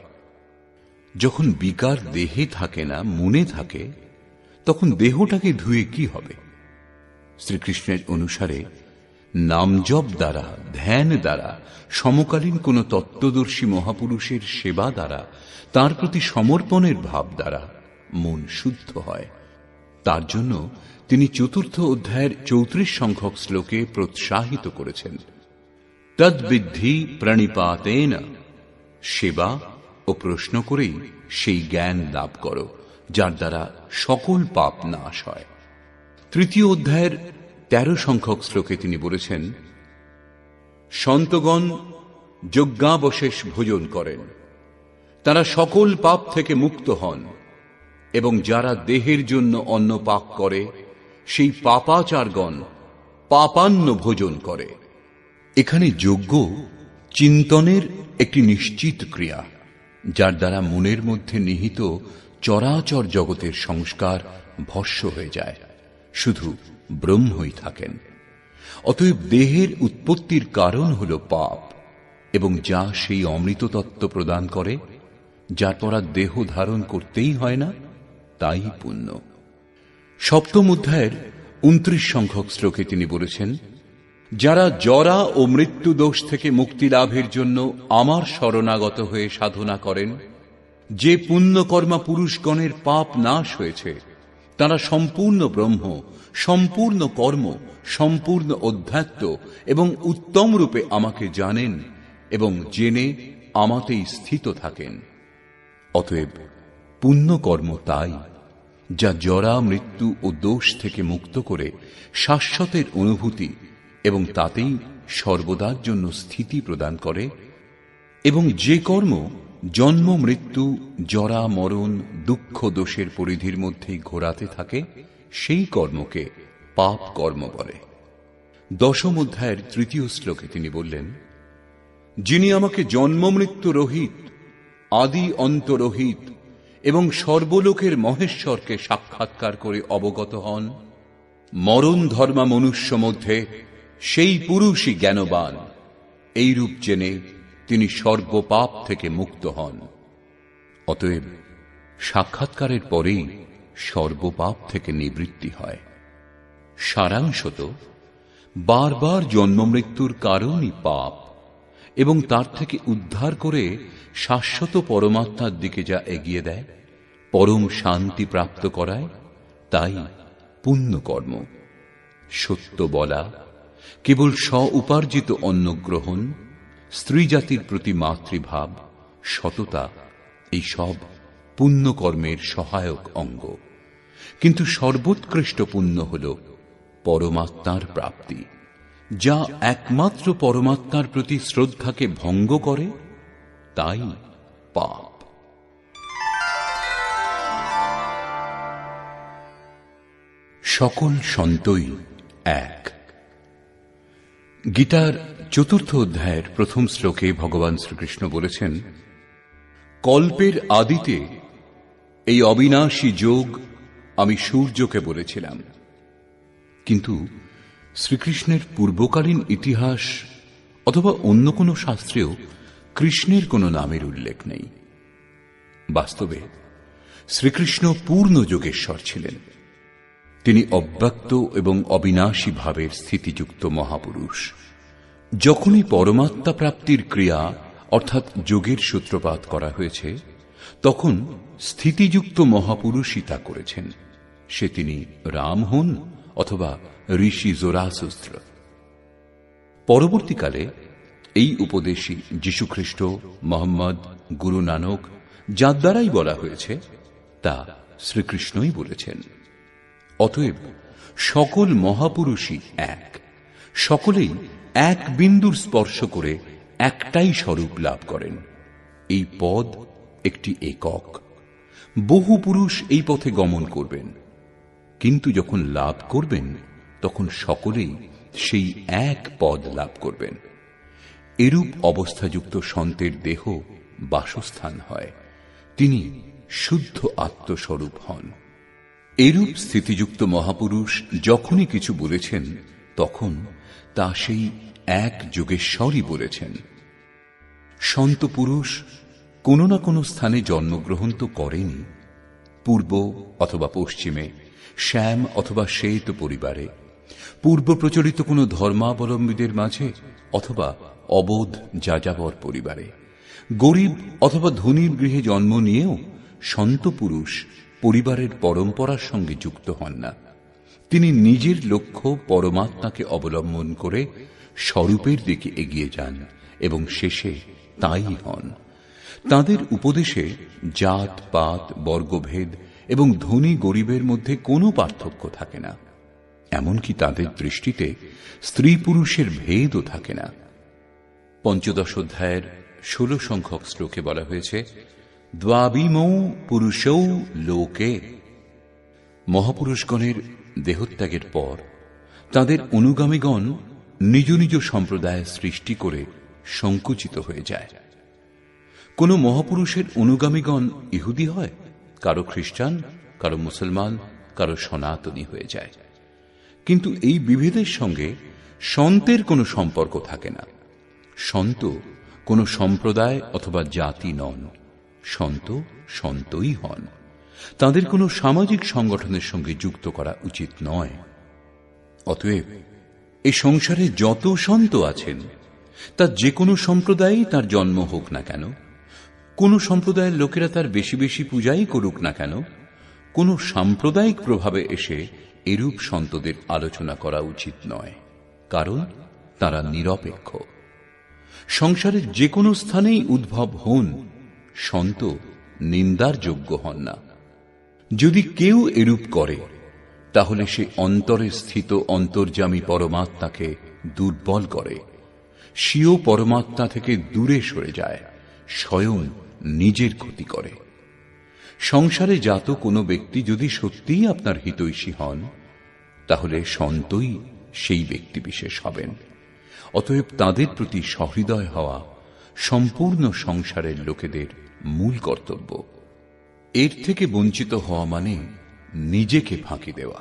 যখন বিকার দেহে থাকে না, মনে থাকে, তখন দেহটাকে ধুয়ে কি হবে? শ্রীকৃষ্ণের অনুসারে নামজপ দ্বারা, ধ্যান দ্বারা, সমকালীন কোন তত্ত্বদর্শী মহাপুরুষের সেবা দ্বারা, তার প্রতি সমর্পণের ভাব দ্বারা মন শুদ্ধ হয়। তার জন্য তিনি 4th অধ্যায়ের 34 সংখ্যক শ্লোকে প্রোৎসাহিত করেছেন, তদ্বিদ্ধি প্রণিপাতেন, সেবা ও প্রশ্ন করেই সেই জ্ঞান লাভ করো যার দ্বারা সকল পাপ নাশ হয়। 3য় অধ্যায়ের 13 সংখ্যক শ্লোকে তিনি বলেছেন, সন্তগণ যজ্ঞাবশেষ ভোজন করেন, তারা সকল পাপ থেকে মুক্ত হন, এবং যারা দেহের জন্য অন্ন পাক করে সেই পাপাচারগণ পাপান্ন ভোজন করে। এখানে যজ্ঞ চিন্তনের একটি নিশ্চিত ক্রিয়া, যার দ্বারা মনের মধ্যে নিহিত চরাচর জগতের সংস্কার ভস্ম হয়ে যায়, শুধু ব্রহ্মই থাকেন। অতএব দেহের উৎপত্তির কারণ হল পাপ, এবং যা সেই অমৃত তত্ত্ব প্রদান করে, যার পর দেহ ধারণ করতেই হয় না, তাই পুণ্য। 7ম অধ্যায়ের 29 সংখ্যক শ্লোকে তিনি বলেছেন, যারা জরা ও মৃত্যু দোষ থেকে মুক্তি লাভের জন্য আমার শরণাগত হয়ে সাধনা করেন, যে পুণ্যকর্মা পুরুষগণের পাপ নাশ হয়েছে, তারা সম্পূর্ণ ব্রহ্ম, সম্পূর্ণ কর্ম, সম্পূর্ণ অধ্যাত্ম এবং উত্তম রূপে আমাকে জানেন এবং জেনে আমাতেই স্থিত থাকেন। অতএব পুণ্যকর্ম তাই যা জরা, মৃত্যু ও দোষ থেকে মুক্ত করে শাশ্বতের অনুভূতি এবং তাতেই সর্বদার জন্য স্থিতি প্রদান করে, এবং যে কর্ম জন্ম, মৃত্যু, জরা, মরণ, দুঃখ, দোষের পরিধির মধ্যেই ঘোরাতে থাকে, সেই কর্মকে পাপ কর্ম বলে। 10ম অধ্যায়ের 3য় শ্লোকে তিনি বললেন, যিনি আমাকে জন্ম মৃত্যু রহিত, আদি অন্ত রহিত এবং সর্বলোকের মহেশ্বরকে সাক্ষাৎকার করে অবগত হন, মরণ ধর্মা মনুষ্য মধ্যে সেই পুরুষই জ্ঞানবান। এইরূপ জেনে তিনি সর্বপাপ থেকে মুক্ত হন। অতএব সাক্ষাৎকারের পরেই সর্বপাপ থেকে নিবৃত্তি হয়। সারাংশত বারবার জন্ম মৃত্যুর কারণই পাপ, এবং তার থেকে উদ্ধার করে শাশ্বত পরমাত্মার দিকে যা এগিয়ে দেয়, পরম শান্তি প্রাপ্ত করায়, তাই পুণ্যকর্ম। সত্য বলা, কেবল স্ব উপার্জিত অন্ন গ্রহণ, স্ত্রী জাতির প্রতি মাতৃভাব, সততা, এই সব পুণ্যকর্মের সহায়ক অঙ্গ, কিন্তু সর্বোৎকৃষ্ট পুণ্য হল পরমাত্মার প্রাপ্তি, যা একমাত্র পরমাত্মার প্রতি শ্রদ্ধাকে ভঙ্গ করে, তাই পাপ। সকল সন্তই এক। গীতার ৪র্থ অধ্যায়ের প্রথম শ্লোকে ভগবান শ্রীকৃষ্ণ বলেছেন, কল্পের আদিতে এই অবিনাশী যোগ আমি সূর্যকে বলেছিলাম। কিন্তু শ্রীকৃষ্ণের পূর্বকালীন ইতিহাস অথবা অন্য কোনো শাস্ত্রেও কৃষ্ণের কোনো নামের উল্লেখ নেই। বাস্তবে শ্রীকৃষ্ণ পূর্ণ যোগেশ্বর ছিলেন। তিনি অব্যক্ত এবং অবিনাশী ভাবের স্থিতিযুক্ত মহাপুরুষ। যখনই পরমাত্মা প্রাপ্তির ক্রিয়া অর্থাৎ যোগের সূত্রপাত করা হয়েছে, তখন স্থিতিযুক্ত মহাপুরুষই তা করেছেন, সে তিনি রাম হন অথবা ঋষি জোরাসুস্ত্র। পরবর্তীকালে এই উপদেশই যীশুখ্রিস্ট, মোহাম্মদ, গুরু নানক যার দ্বারাই বলা হয়েছে তা শ্রীকৃষ্ণই বলেছেন। অতএব সকল মহাপুরুষই এক, সকলেই এক বিন্দুর স্পর্শ করে একটাই স্বরূপ লাভ করেন। এই পদ একটি একক। বহু পুরুষ এই পথে গমন করবেন, কিন্তু যখন লাভ করবেন তখন সকলেই সেই এক পদ লাভ করবেন। এরূপ অবস্থাযুক্ত সন্তের দেহ বাসস্থান হয়, তিনি শুদ্ধ আত্মস্বরূপ হন। এরূপ স্থিতিযুক্ত মহাপুরুষ যখনই কিছু বলেছেন, তখন তা সেই এক যোগেশ্বরই বলেছেন। সন্ত পুরুষ কোনো না কোনো স্থানে জন্মগ্রহণ তো করেনি, পূর্ব অথবা পশ্চিমে, শ্যাম অথবা শ্বেত পরিবারে, পূর্ব প্রচলিত কোনো ধর্মাবলম্বীদের মাঝে অথবা অবোধ যাযাবর পরিবারে, গরিব অথবা ধনীর গৃহে জন্ম নিয়েও সন্ত পুরুষ পরিবারের পরম্পরার সঙ্গে যুক্ত হন না। তিনি নিজের লক্ষ্য পরমাত্মাকে অবলম্বন করে স্বরূপের দিকে এগিয়ে যান এবং শেষে তাই হন। তাঁদের উপদেশে জাত পাত, বর্গভেদ এবং ধনী গরিবের মধ্যে কোনো পার্থক্য থাকে না। এমনকি তাদের দৃষ্টিতে স্ত্রী পুরুষের ভেদও থাকে না। ৫ম অধ্যায়ের ১৬ সংখ্যক শ্লোকে বলা হয়েছে, দ্বাবিমৌ পুরুষৌ লোকে। মহাপুরুষগণের দেহত্যাগের পর তাদের অনুগামীগণ নিজ নিজ সম্প্রদায় সৃষ্টি করে সংকুচিত হয়ে যায়। কোন মহাপুরুষের অনুগামীগণ ইহুদি হয়, কারো খ্রিস্টান, কারো মুসলমান, কারো সনাতনী হয়ে যায়। কিন্তু এই বিভেদের সঙ্গে সন্তের কোনো সম্পর্ক থাকে না। সন্ত কোনো সম্প্রদায় অথবা জাতি নন, সন্ত সন্তই হন। তাদের কোনো সামাজিক সংগঠনের সঙ্গে যুক্ত করা উচিত নয়। অতএব এই সংসারে যত সন্ত আছেন, তা যে কোনো সম্প্রদায়েই তার জন্ম হোক না কেন, কোন সম্প্রদায়ের লোকেরা তার বেশি বেশি পূজাই করুক না কেন, কোন সাম্প্রদায়িক প্রভাবে এসে এরূপ সন্তদের আলোচনা করা উচিত নয়, কারণ তারা নিরপেক্ষ। সংসারের যে কোনো স্থানেই উদ্ভব হন, সন্ত নিন্দার যোগ্য হন না। যদি কেউ এরূপ করে, তাহলে সে অন্তরে স্থিত অন্তর্যামী পরমাত্মাকে দুর্বল করে, স্বীয় পরমাত্মা থেকে দূরে সরে যায়, স্বয়ং নিজের ক্ষতি করে। সংসারে জাত কোনো ব্যক্তি যদি সত্যিই আপনার হিতৈষী হন, তাহলে সন্তই সেই ব্যক্তি বিশেষ হবেন। অতএব তাদের প্রতি সহৃদয় হওয়া সম্পূর্ণ সংসারের লোকেদের মূল কর্তব্য। এর থেকে বঞ্চিত হওয়া মানে নিজেকে ফাঁকি দেওয়া।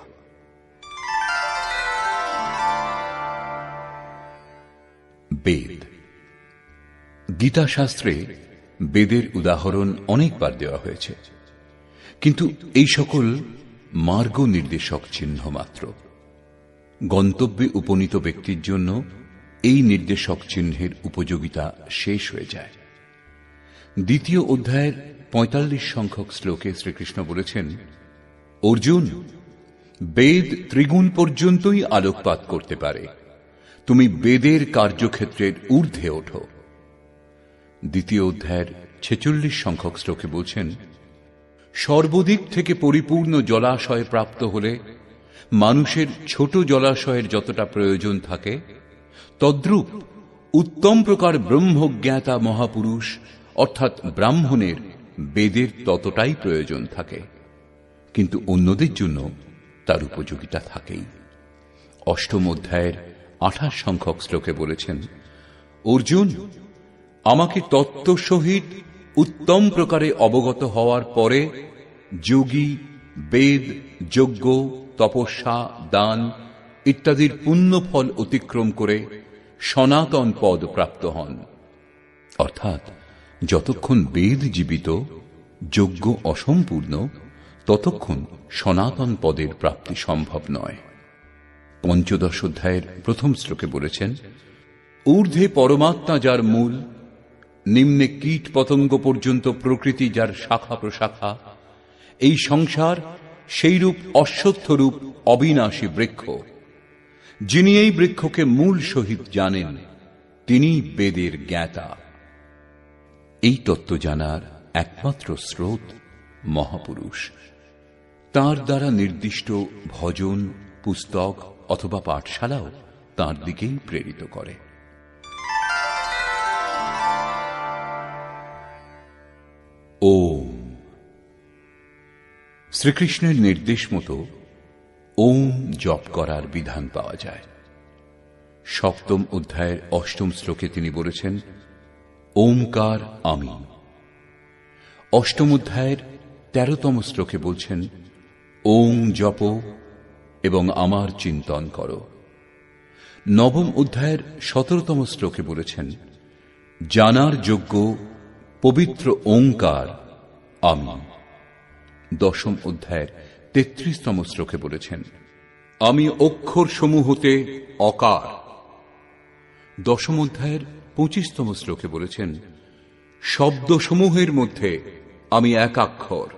বেদ। গীতা শাস্ত্রে বেদের উদাহরণ অনেকবার দেওয়া হয়েছে, কিন্তু এই সকল মার্গ নির্দেশক চিহ্ন মাত্র। গন্তব্যে উপনীত ব্যক্তির জন্য এই নির্দেশক চিহ্নের উপযোগিতা শেষ হয়ে যায়। ২য় অধ্যায়ের ৪৫ সংখ্যক শ্লোকে শ্রীকৃষ্ণ বলেছেন, অর্জুন, বেদ ত্রিগুণ পর্যন্তই আলোকপাত করতে পারে, তুমি বেদের কার্যক্ষেত্রের ঊর্ধ্বে ওঠো। ২য় অধ্যায়ের ৪৬ সংখ্যক শ্লোকে বলছেন, সর্বদিক থেকে পরিপূর্ণ জলাশয় প্রাপ্ত হলে মানুষের ছোট জলাশয়ের যতটা প্রয়োজন থাকে, তদ্রূপ উত্তম প্রকার ব্রহ্মজ্ঞাতা মহাপুরুষ অর্থাৎ ব্রাহ্মণের বেদের ততটাই প্রয়োজন থাকে, কিন্তু অন্যদের জন্য তার উপযোগিতা থাকেই। অষ্টম অধ্যায়ের 28 সংখ্যক শ্লোকে বলেছেন, অর্জুন, আমাকে তত্ত্ব সহিত উত্তম প্রকারে অবগত হওয়ার পরে যোগী বেদ, যজ্ঞ, তপস্যা, দান ইত্যাদির পুণ্যফল অতিক্রম করে সনাতন পদ প্রাপ্ত হন। অর্থাৎ যতক্ষণ বেদ জীবিত, যজ্ঞ অসম্পূর্ণ, ততক্ষণ সনাতন পদের প্রাপ্তি সম্ভব নয়। পঞ্চদশ অধ্যায়ের প্রথম শ্লোকে বলেছেন, ঊর্ধ্বে পরমাত্মা যার মূল, নিম্নে কীট পতঙ্গ পর্যন্ত প্রকৃতি যার শাখা প্রশাখা, এই সংসার সেইরূপ অশ্বত্থরূপ অবিনাশী বৃক্ষ। যিনি এই বৃক্ষকে মূল সহিত জানেন, তিনি বেদের জ্ঞাতা। এই তত্ত্ব জানার একমাত্র স্রোত মহাপুরুষ। তাঁর দ্বারা নির্দিষ্ট ভজন, পুস্তক অথবা পাঠশালাও তাঁর দিকেই প্রেরিত করে। ওম। শ্রীকৃষ্ণের নির্দেশ মতো ওম জপ করার বিধান পাওয়া যায়। সপ্তম অধ্যায়ের 8ম শ্লোকে তিনি বলেছেন, ওমকার আমি। অষ্টম অধ্যায়ের 13তম শ্লোকে বলছেন, ওম জপ এবং আমার চিন্তন করো। নবম অধ্যায়ের 17তম শ্লোকে বলেছেন, জানার যোগ্য পবিত্র ওঙ্কার আমি। দশম অধ্যায়ের 33তম শ্লোকে বলেছেন, আমি অক্ষর সমূহতে অকার। দশম অধ্যায়ের 25তম শ্লোকে বলেছেন, শব্দসমূহের মধ্যে আমি একাক্ষর।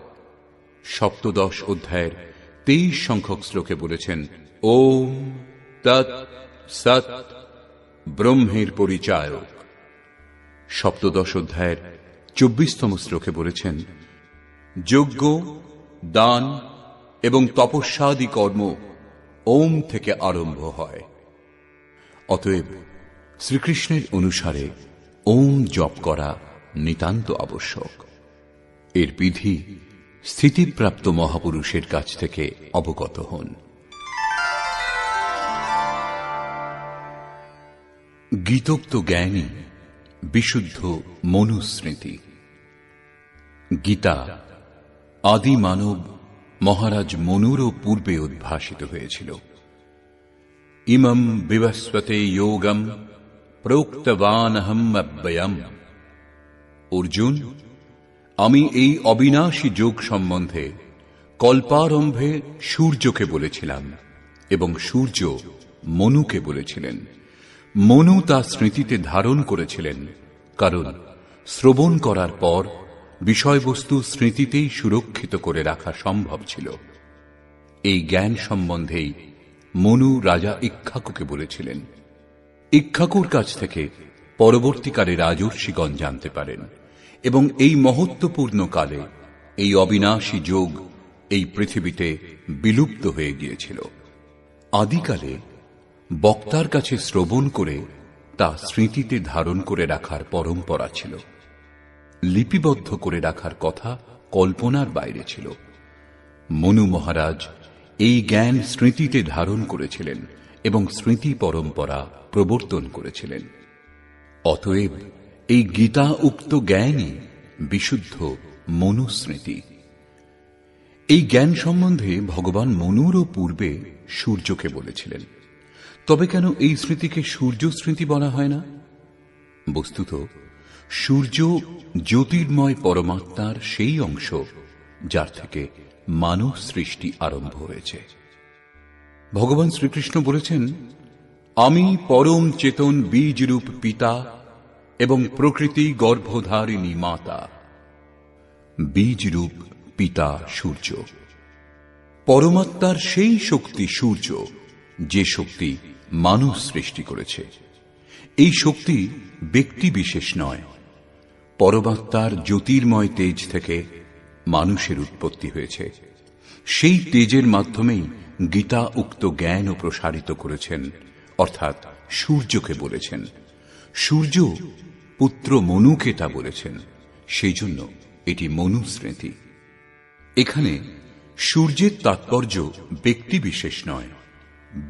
সপ্তদশ অধ্যায়ের 23 সংখ্যক শ্লোকে বলেছেন, ওম তৎ সৎ ব্রহ্মের পরিচায়ক। সপ্তদশ অধ্যায়ের 24তম শ্লোকে বলেছেন, যজ্ঞ, দান এবং তপস্যাদি কর্ম ওম থেকে আরম্ভ হয়। অতএব শ্রীকৃষ্ণের অনুসারে ওম জপ করা নিতান্ত আবশ্যক। এর বিধি স্থিতিপ্রাপ্ত মহাপুরুষের কাছ থেকে অবগত হন। গীতোক্ত জ্ঞানী বিশুদ্ধ মনুস্মৃতি। গীতা আদি মানব মহারাজ মনুরও পূর্বে উদ্ভাসিত হয়েছিল। ইমম বিবস্বতে যোগম প্রোক্তবানহম অব্যয়ম। অর্জুন, আমি এই অবিনাশী যোগ সম্বন্ধে কল্পারম্ভে সূর্যকে বলেছিলাম এবং সূর্য মনুকে বলেছিলেন। মনু তা স্মৃতিতে ধারণ করেছিলেন, কারণ শ্রবণ করার পর বিষয়বস্তু স্মৃতিতেই সুরক্ষিত করে রাখা সম্ভব ছিল। এই জ্ঞান সম্বন্ধেই মনু রাজা ইক্ষ্বাকুকে বলেছিলেন। ইক্ষ্বাকুর কাছ থেকে পরবর্তীকালে রাজর্ষিগণ জানতে পারেন এবং এই মহত্বপূর্ণ কালে এই অবিনাশী যোগ এই পৃথিবীতে বিলুপ্ত হয়ে গিয়েছিল। আদিকালে বক্তার কাছে শ্রবণ করে তা স্মৃতিতে ধারণ করে রাখার পরম্পরা ছিল। লিপিবদ্ধ করে রাখার কথা কল্পনার বাইরে ছিল। মনু মহারাজ এই জ্ঞান স্মৃতিতে ধারণ করেছিলেন এবং স্মৃতি পরম্পরা প্রবর্তন করেছিলেন। অতএব এই গীতা উক্ত জ্ঞানই বিশুদ্ধ মনুস্মৃতি। এই জ্ঞান সম্বন্ধে ভগবান মনুরও পূর্বে সূর্যকে বলেছিলেন। তবে কেন এই স্মৃতিকে সূর্য স্মৃতি বলা হয় না? বস্তুত সূর্য জ্যোতির্ময় পরমাত্মার সেই অংশ যার থেকে মানব সৃষ্টি আরম্ভ হয়েছে। ভগবান শ্রীকৃষ্ণ বলেছেন, আমি পরম চেতন বীজরূপ পিতা এবং প্রকৃতি গর্ভধারিণী মাতা। বীজরূপ পিতা সূর্য। পরমাত্মার সেই শক্তি সূর্য, যে শক্তি মানুষ সৃষ্টি করেছে। এই শক্তি ব্যক্তি বিশেষ নয়। পরমাত্মার জ্যোতির্ময় তেজ থেকে মানুষের উৎপত্তি হয়েছে। সেই তেজের মাধ্যমেই গীতা উক্ত জ্ঞান প্রসারিত করেছেন, অর্থাৎ সূর্যকে বলেছেন। সূর্য পুত্র মনুকে তা বলেছেন, সেই জন্য এটি মনুস্মৃতি। এখানে সূর্যের তাৎপর্য ব্যক্তি বিশেষ নয়,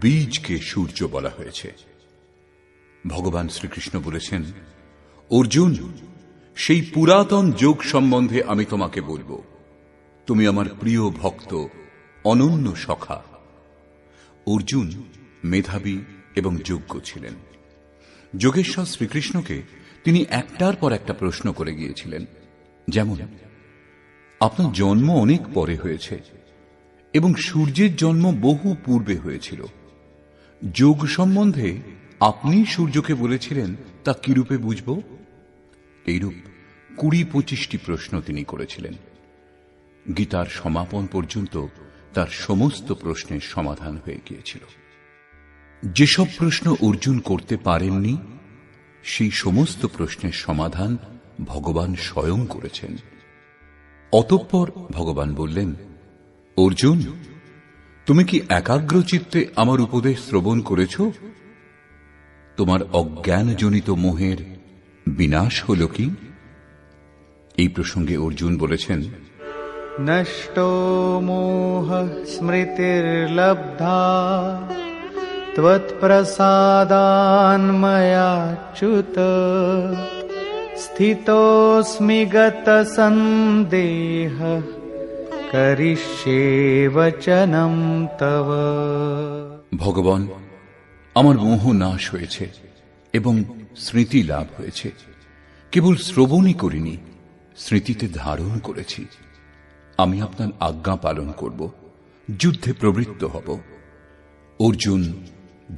বীজকে সূর্য বলা হয়েছে। ভগবান শ্রীকৃষ্ণ বলেছেন, অর্জুন, সেই পুরাতন যোগ সম্বন্ধে আমি তোমাকে বলবো। তুমি আমার প্রিয় ভক্ত, অনন্য সখা। অর্জুন মেধাবী এবং যোগ্য ছিলেন। যোগেশ্বর শ্রীকৃষ্ণকে তিনি একটার পর একটা প্রশ্ন করে গিয়েছিলেন, যেমন, আপনার জন্ম অনেক পরে হয়েছে এবং সূর্যের জন্ম বহু পূর্বে হয়েছিল। যোগ সম্বন্ধে আপনি সূর্যকে বলেছিলেন, তা কিরূপে বুঝব? এইরূপ 20-25টি প্রশ্ন তিনি করেছিলেন। গীতার সমাপন পর্যন্ত তার সমস্ত প্রশ্নের সমাধান হয়ে গিয়েছিল। যেসব প্রশ্ন অর্জুন করতে পারেননি, সেই সমস্ত প্রশ্নের সমাধান ভগবান স্বয়ং করেছেন। অতঃপর ভগবান বললেন, অর্জুন, তুমি কি একাগ্রচিত্তে আমার উপদেশ শ্রবণ করেছ? তোমার অজ্ঞানজনিত মোহের বিনাশ হল কি? এই প্রসঙ্গে অর্জুন বলেছেন, নষ্টো মোহ স্মৃতির্লব্ধা ত্বৎপ্রসাদান্ময়াচ্যুত স্থিতোऽস্মি গতসন্দেহ করিষ্যে বচনম তব। ভগবান, আমার মোহ নাশ হয়েছে এবং স্মৃতি লাভ হয়েছে। কেবল শ্রবণই করিনি, স্মৃতিতে ধারণ করেছি। আমি আপনার আজ্ঞা পালন করব, যুদ্ধে প্রবৃত্ত হব। অর্জুন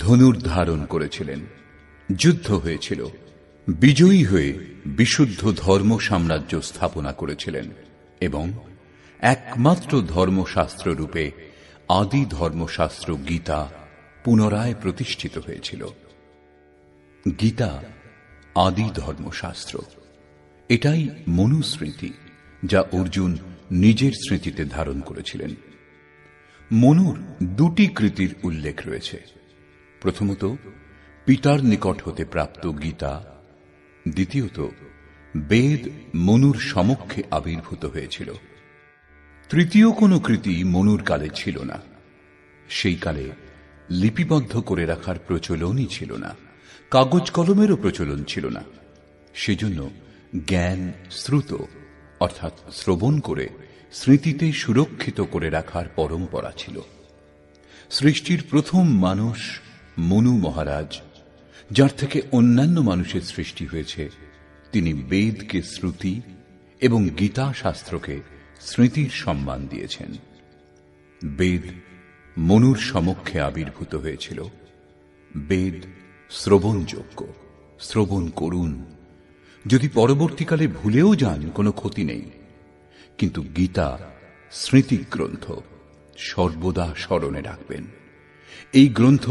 ধনুর্ধারণ করেছিলেন, যুদ্ধ হয়েছিল, বিজয়ী হয়ে বিশুদ্ধ ধর্ম সাম্রাজ্য স্থাপনা করেছিলেন এবং একমাত্র ধর্মশাস্ত্র রূপে আদি ধর্মশাস্ত্র গীতা পুনরায় প্রতিষ্ঠিত হয়েছিল। গীতা আদি ধর্মশাস্ত্র, এটাই মনুস্মৃতি, যা অর্জুন নিজের স্মৃতিতে ধারণ করেছিলেন। মনুর 2টি কৃতির উল্লেখ রয়েছে। প্রথমত, পিতার নিকট হতে প্রাপ্ত গীতা। দ্বিতীয়ত, বেদ মনুর সমক্ষে আবির্ভূত হয়েছিল। তৃতীয় কোনো কৃতি মনুর কালে ছিল না। সেই কালে লিপিবদ্ধ করে রাখার প্রচলনই ছিল না, কাগজ কলমেরও প্রচলন ছিল না। সেজন্য জ্ঞান শ্রুত অর্থাৎ শ্রবণ করে স্মৃতিতে সুরক্ষিত করে রাখার পরম্পরা ছিল। সৃষ্টির প্রথম মানুষ মনু মহারাজ, যার থেকে অন্যান্য মানুষের সৃষ্টি হয়েছে, তিনি বেদকে শ্রুতি এবং গীতা শাস্ত্রকে স্মৃতির সম্মান দিয়েছেন। বেদ মনুর সমক্ষে আবির্ভূত হয়েছিল। বেদ শ্রবণযোগ্য, শ্রবণ করুন। যদি পরবর্তীকালে ভুলেও যান, কোনো ক্ষতি নেই, কিন্তু গীতা স্মৃতি গ্রন্থ, সর্বদা স্মরণে রাখবেন। এই গ্রন্থ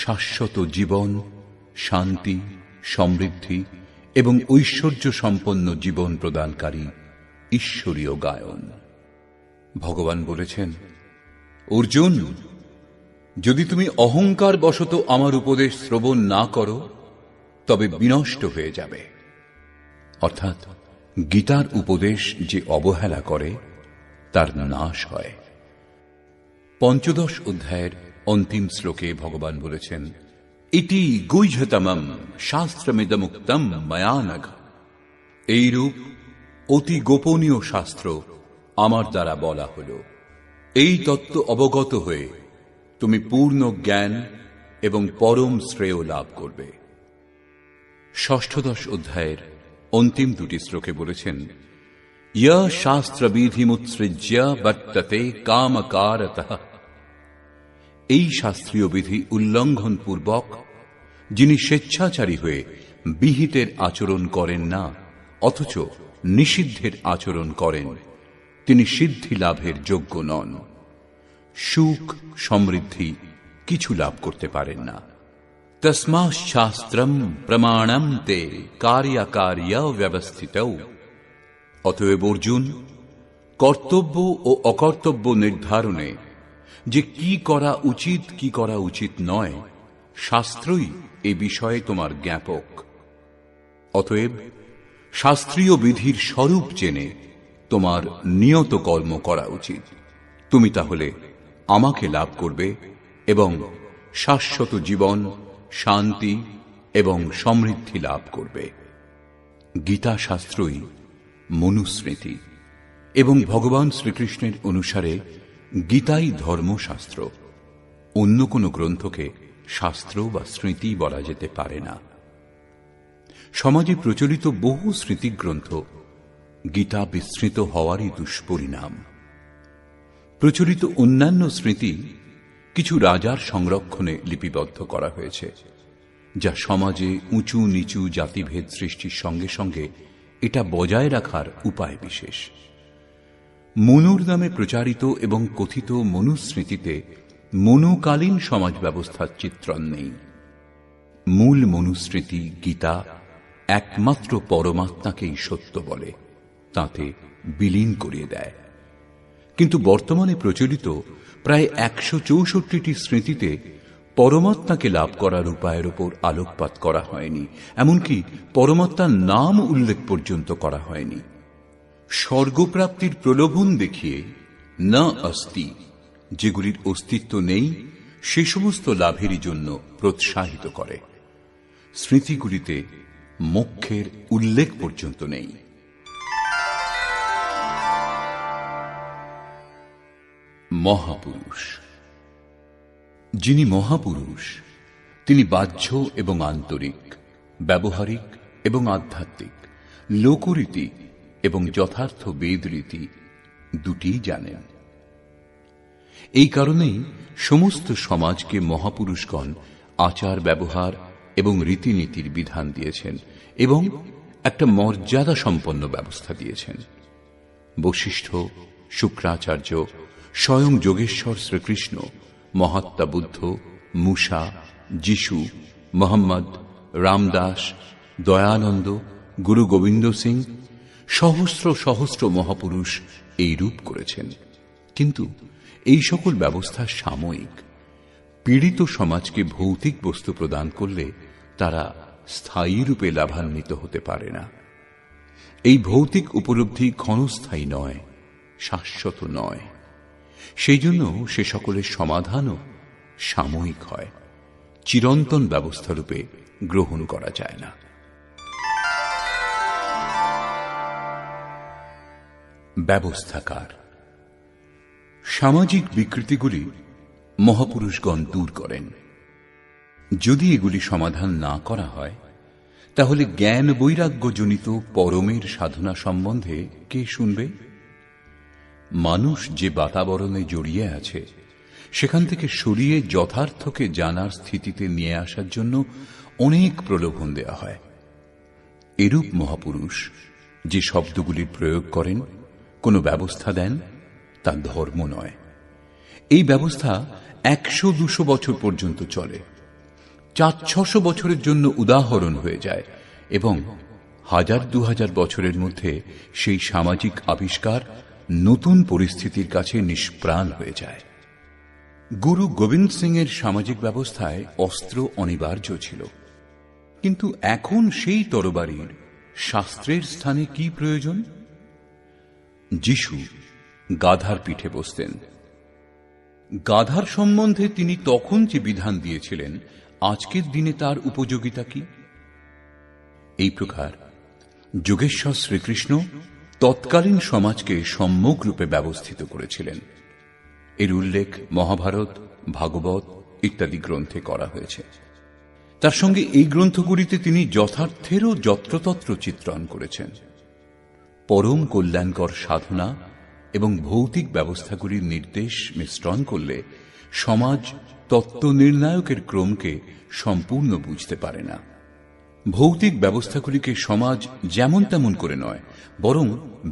শাশ্বত জীবন, শান্তি, সমৃদ্ধি এবং ঐশ্বর্য সম্পন্ন জীবন প্রদানকারী ঈশ্বরীয় গায়ন। ভগবান বলেছেন, অর্জুন, যদি তুমি অহংকার বশত আমার উপদেশ শ্রবণ না করো, তবে বিনষ্ট হয়ে যাবে। অর্থাৎ গীতার উপদেশ যে অবহেলা করে, তার নাশ হয়। 15 অধ্যায়ের অন্তিম শ্লোকে ভগবান বলেছেন, ইতি গুহ্যতমম শাস্ত্রমিদমুক্তম ময়া নঘ। এইরূপ অতি গোপনীয় শাস্ত্র আমার দ্বারা বলা হল। এই তত্ত্ব অবগত হয়ে তুমি পূর্ণ জ্ঞান এবং পরম শ্রেয় লাভ করবে। 16 অধ্যায়ের অন্তিম 2টি শ্লোকে বলেছেন, ইয় শাস্ত্রবিধিমুৎসৃজ্য বর্ততে কামকারতঃ। এই শাস্ত্রীয় বিধি উল্লঙ্ঘন পূর্বক যিনি স্বেচ্ছাচারী হয়ে বিহিতের আচরণ করেন না, অথচ নিষিদ্ধের আচরণ করেন, তিনি সিদ্ধি লাভের যোগ্য নন। সুখ সমৃদ্ধি কিছু লাভ করতে পারেন না। তস্মাৎ শাস্ত্রম প্রমাণম তে কার্যকার্য ব্যবস্থিতৌ। অতএব অর্জুন, কর্তব্য ও অকর্তব্য নির্ধারণে যে কি করা উচিত নয়, শাস্ত্রই এ বিষয়ে তোমার জ্ঞাপক। অতএব শাস্ত্রীয় বিধির স্বরূপ জেনে তোমার নিয়ত কর্ম করা উচিত। তুমি তাহলে আমাকে লাভ করবে এবং শাশ্বত জীবন, শান্তি এবং সমৃদ্ধি লাভ করবে। গীতা শাস্ত্রই মনুস্মৃতি এবং ভগবান শ্রীকৃষ্ণের অনুসারে গীতাই ধর্মশাস্ত্র। অন্য কোনো গ্রন্থকে শাস্ত্র বা স্মৃতি বলা যেতে পারে না। সমাজে প্রচলিত বহু স্মৃতিগ্রন্থ গীতা বিস্মৃত হওয়ারই দুষ্পরিণাম। প্রচলিত অন্যান্য স্মৃতি কিছু রাজার সংরক্ষণে লিপিবদ্ধ করা হয়েছে, যা সমাজে উঁচু নিচু জাতিভেদ সৃষ্টির সঙ্গে সঙ্গে এটা বজায় রাখার উপায় বিশেষ। মনুর নামে প্রচারিত এবং কথিত মনুস্মৃতিতে মনুকালীন সমাজ ব্যবস্থার চিত্রণ নেই। মূল মনুস্মৃতি গীতা একমাত্র পরমাত্মাকেই সত্য বলে, তাতে বিলীন করিয়ে দেয়। কিন্তু বর্তমানে প্রচলিত প্রায় 164টি স্মৃতিতে পরমাত্মাকে লাভ করার উপায়ের উপর আলোকপাত করা হয়নি, এমনকি পরমাত্মার নাম উল্লেখ পর্যন্ত করা হয়নি। স্বর্গপ্রাপ্তির প্রলোভন দেখিয়ে না অস্তি, যেগুলির অস্তিত্ব নেই, সে সমস্ত লাভেরই জন্য প্রোৎসাহিত করে। স্মৃতিগুলিতে মোক্ষের উল্লেখ পর্যন্ত নেই। মহাপুরুষ। যিনি মহাপুরুষ তিনি বাহ্য এবং আন্তরিক, ব্যবহারিক এবং আধ্যাত্মিক, লোকরীতি এবং যথার্থ বেদরীতি দুটিই জানেন। এই কারণেই সমস্ত সমাজকে মহাপুরুষগণ আচার ব্যবহার এবং রীতিনীতির বিধান দিয়েছেন এবং একটা মর্যাদা সম্পন্ন ব্যবস্থা দিয়েছেন। বশিষ্ঠ, শুক্রাচার্য, স্বয়ং যোগেশ্বর শ্রীকৃষ্ণ, মহাত্মা বুদ্ধ, মুসা, যিশু, মোহাম্মদ, রামদাস, দয়ানন্দ, গুরু গোবিন্দ সিং, সহস্র সহস্র মহাপুরুষ এই রূপ করেছেন। কিন্তু এই সকল ব্যবস্থা সাময়িক। পীড়িত সমাজকে ভৌতিক বস্তু প্রদান করলে তারা স্থায়ী রূপে লাভান্বিত হতে পারে না। এই ভৌতিক উপলব্ধি ক্ষণস্থায়ী নয়, শাশ্বত নয়। সেই জন্য সে সকলের সমাধানও সাময়িক হয়, চিরন্তন ব্যবস্থারূপে গ্রহণ করা যায় না। ব্যবস্থাকার। সামাজিক বিকৃতিগুলি মহাপুরুষগণ দূর করেন। যদি এগুলি সমাধান না করা হয়, তাহলে জ্ঞান বৈরাগ্যজনিত পরমের সাধনা সম্বন্ধে কে শুনবে? মানুষ যে বাতাবরণে জড়িয়ে আছে সেখান থেকে সরিয়ে যথার্থকে জানার স্থিতিতে নিয়ে আসার জন্য অনেক প্রলোভন দেয়া হয়। এরূপ মহাপুরুষ যে শব্দগুলির প্রয়োগ করেন, কোনো ব্যবস্থা দেন, তা ধর্ম নয়। এই ব্যবস্থা 100-200 বছর পর্যন্ত চলে, 400-600 বছরের জন্য উদাহরণ হয়ে যায় এবং 1000-2000 বছরের মধ্যে সেই সামাজিক আবিষ্কার নতুন পরিস্থিতির কাছে নিষ্প্রাণ হয়ে যায়। গুরু গোবিন্দ সিং এর সামাজিক ব্যবস্থায় অস্ত্র অনিবার্য ছিল, কিন্তু এখন সেই তরবারির শাস্ত্রের স্থানে কি প্রয়োজন? যিশু গাধার পিঠে বসতেন। গাধার সম্বন্ধে তিনি তখন যে বিধান দিয়েছিলেন, আজকের দিনে তার উপযোগিতা কি? এই প্রকার যোগেশ্বর শ্রীকৃষ্ণ তৎকালীন সমাজকে সম্যক রূপে ব্যবস্থিত করেছিলেন। এর উল্লেখ মহাভারত, ভাগবত ইত্যাদি গ্রন্থে করা হয়েছে। তার সঙ্গে এই গ্রন্থগুলিতে তিনি যথার্থেরও যত্রতত্র চিত্রণ করেছেন। পরম কল্যাণকর সাধনা এবং ভৌতিক ব্যবস্থাগুলির নির্দেশ মিশ্রণ করলে সমাজ তত্ত্ব নির্ণায়কের ক্রমকে সম্পূর্ণ বুঝতে পারে না। ভৌতিক ব্যবস্থাগুলিকে সমাজ যেমন তেমন করে নয়, বরং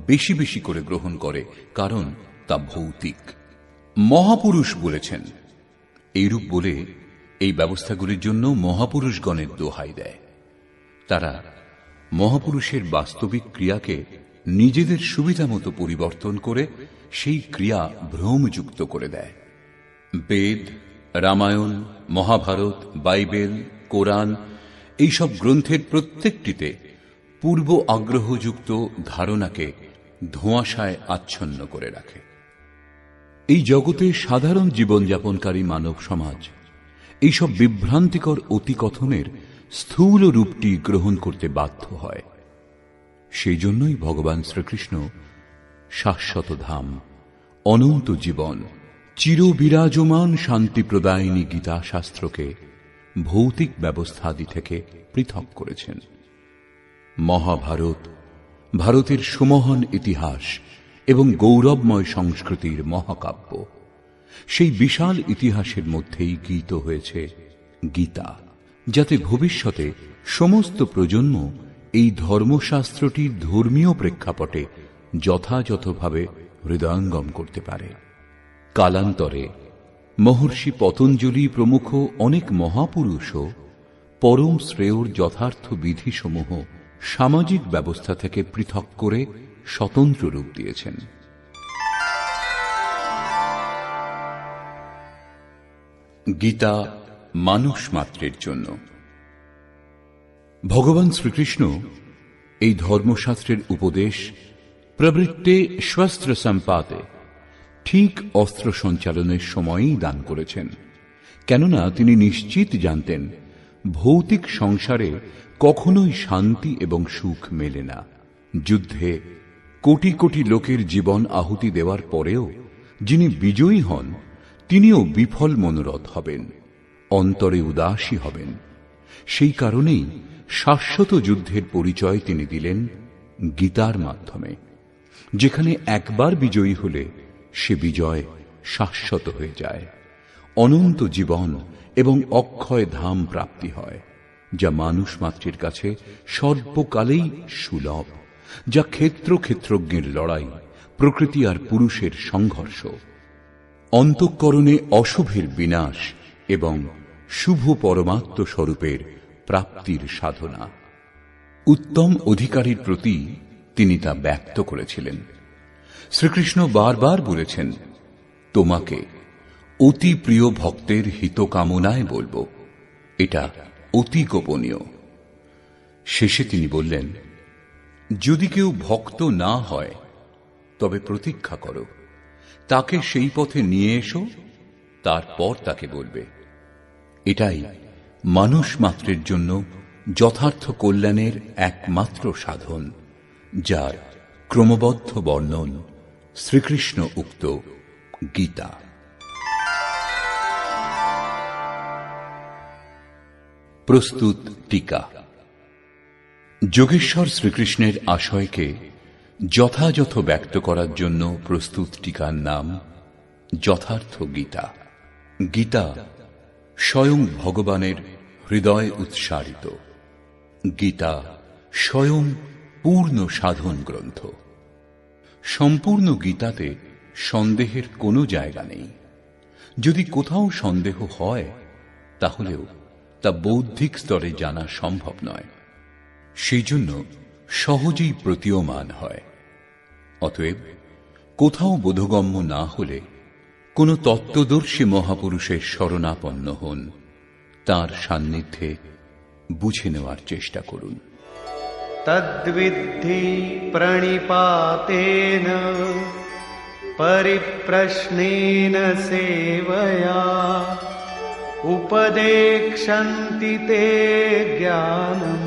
বেশি বেশি করে গ্রহণ করে, কারণ তা ভৌতিক। মহাপুরুষ বলেছেন, এইরূপ বলে এই ব্যবস্থাগুলির জন্য মহাপুরুষগণের দোহাই দেয়। তারা মহাপুরুষের বাস্তবিক ক্রিয়াকে নিজেদের সুবিধা মতো পরিবর্তন করে সেই ক্রিয়া ভ্রমযুক্ত করে দেয়। বেদ, রামায়ণ, মহাভারত, বাইবেল, কোরআন এইসব গ্রন্থের প্রত্যেকটিতে পূর্ব আগ্রহযুক্ত ধারণাকে ধোঁয়াশায় আচ্ছন্ন করে রাখে। এই জগতে সাধারণ জীবনযাপনকারী মানব সমাজ এইসব বিভ্রান্তিকর অতিকথনের স্থূল রূপটি গ্রহণ করতে বাধ্য হয়। সেই জন্যই ভগবান শ্রীকৃষ্ণ শাশ্বত ধাম, অনন্ত জীবন, চিরবিরাজমান শান্তি প্রদায়িনী গীতা শাস্ত্রকে ভৌতিক ব্যবস্থাদি থেকে পৃথক করেছেন। মহাভারত ভারতের সুমহান ইতিহাস এবং গৌরবময় সংস্কৃতির মহাকাব্য। সেই বিশাল ইতিহাসের মধ্যেই গীত হয়েছে গীতা, যাতে ভবিষ্যতে সমস্ত প্রজন্ম এই ধর্মশাস্ত্রটির ধর্মীয় প্রেক্ষাপটে যথাযথভাবে হৃদয়ঙ্গম করতে পারে। কালান্তরে মহর্ষি পতঞ্জলি প্রমুখ অনেক মহাপুরুষও পরম শ্রেয়র যথার্থ বিধিসমূহ সামাজিক ব্যবস্থা থেকে পৃথক করে স্বতন্ত্র রূপ দিয়েছেন। গীতা মানুষ মাত্রের জন্য। ভগবান শ্রীকৃষ্ণ এই ধর্মশাস্ত্রের উপদেশ প্রবৃত্তে শস্ত্র সম্পাতে, ঠিক অস্ত্র সঞ্চালনের সময়ই দান করেছেন। কেননা তিনি নিশ্চিত জানতেন ভৌতিক সংসারে কখনোই শান্তি এবং সুখ মেলে না। যুদ্ধে কোটি কোটি লোকের জীবন আহুতি দেওয়ার পরেও যিনি বিজয়ী হন তিনিও বিফল মনোরথ হবেন, অন্তরে উদাসী হবেন। সেই কারণেই শাশ্বত যুদ্ধের পরিচয় তিনি দিলেন গীতার মাধ্যমে, যেখানে একবার বিজয়ী হলে সে বিজয় শাশ্বত হয়ে যায়। অনন্ত জীবন এবং অক্ষয় ধাম প্রাপ্তি হয়, যা মানুষ মাত্রের কাছে সর্বকালেই সুলভ, যা ক্ষেত্রজ্ঞের লড়াই, প্রকৃতি আর পুরুষের সংঘর্ষ, অন্তঃকরণে অশুভের বিনাশ এবং শুভ পরমাত্ম স্বরূপের প্রাপ্তির সাধনা। উত্তম অধিকারীর প্রতি তিনি তা ব্যক্ত করেছিলেন। শ্রীকৃষ্ণ বারবার বলেছেন, তোমাকে অতি প্রিয় ভক্তের হিতকামনায় বলবো, এটা অতি গোপনীয়। শেষে তিনি বললেন, যদি কেউ ভক্ত না হয় তবে প্রতীক্ষা করো, তাকে সেই পথে নিয়ে এসো, তারপর তাকে বলবে। এটাই মানুষ মাত্রের জন্য যথার্থ কল্যাণের একমাত্র সাধন, যার ক্রমবদ্ধ বর্ণন শ্রীকৃষ্ণ উক্ত গীতা। প্রস্তুত টিকা। যোগেশ্বর শ্রীকৃষ্ণের আশয়কে যথাযথ ব্যক্ত করার জন্য প্রস্তুত টিকার নাম যথার্থ গীতা। গীতা স্বয়ং ভগবানের হৃদয় উৎসারিত। গীতা স্বয়ং পূর্ণ সাধন গ্রন্থ। সম্পূর্ণ গীতাতে সন্দেহের কোনো জায়গা নেই। যদি কোথাও সন্দেহ হয় তাহলেও তা বৌদ্ধিক স্তরে জানা সম্ভব নয়, সেই জন্য সহজেই প্রতীয়মান হয়। অতএব কোথাও বোধগম্য না হলে কোন তত্ত্বদর্শী মহাপুরুষের শরণাপন্ন হন, তাঁর সান্নিধ্যে বুঝে নেওয়ার চেষ্টা করুন। তদ্বিদ্ধি প্রণিপাতেন পরিপ্রশ্নেন সেবয়া উপদেক্ষন্তি তে জ্ঞানম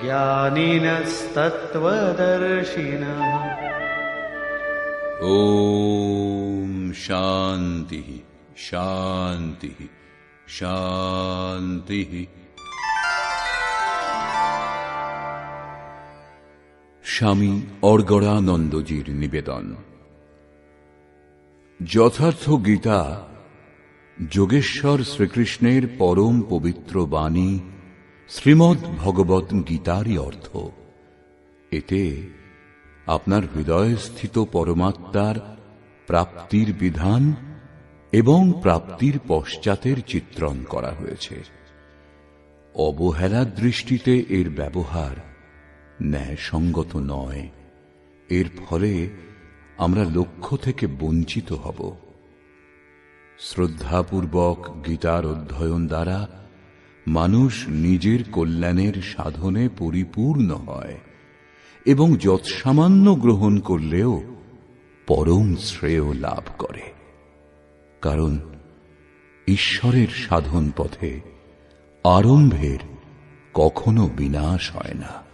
জ্ঞানিনস্তত্ত্বদর্শিনঃ। ওম শান্তি শান্তি শান্তি। স্বামী অর্গড়ানন্দজির নিবেদন। যথার্থ গীতা যোগেশ্বর শ্রীকৃষ্ণের পরম পবিত্র বাণী শ্রীমদ্ ভগবত গীতারই অর্থ। এতে আপনার হৃদয়স্থিত পরমাত্মার প্রাপ্তির বিধান এবং প্রাপ্তির পশ্চাতের চিত্রণ করা হয়েছে। অবহেলার দৃষ্টিতে এর ব্যবহার ন্যায়সঙ্গত নয়। এর ফলে আমরা লক্ষ্য থেকে বঞ্চিত হব। শ্রদ্ধাপূর্বক গীতার অধ্যয়ন দ্বারা মানুষ নিজের কল্যাণের সাধনে পরিপূর্ণ হয় এবং যৎসামান্য গ্রহণ করলেও পরম শ্রেয় লাভ করে, কারণ ঈশ্বরের সাধন পথে আরম্ভের কখনো বিনাশ হয় না।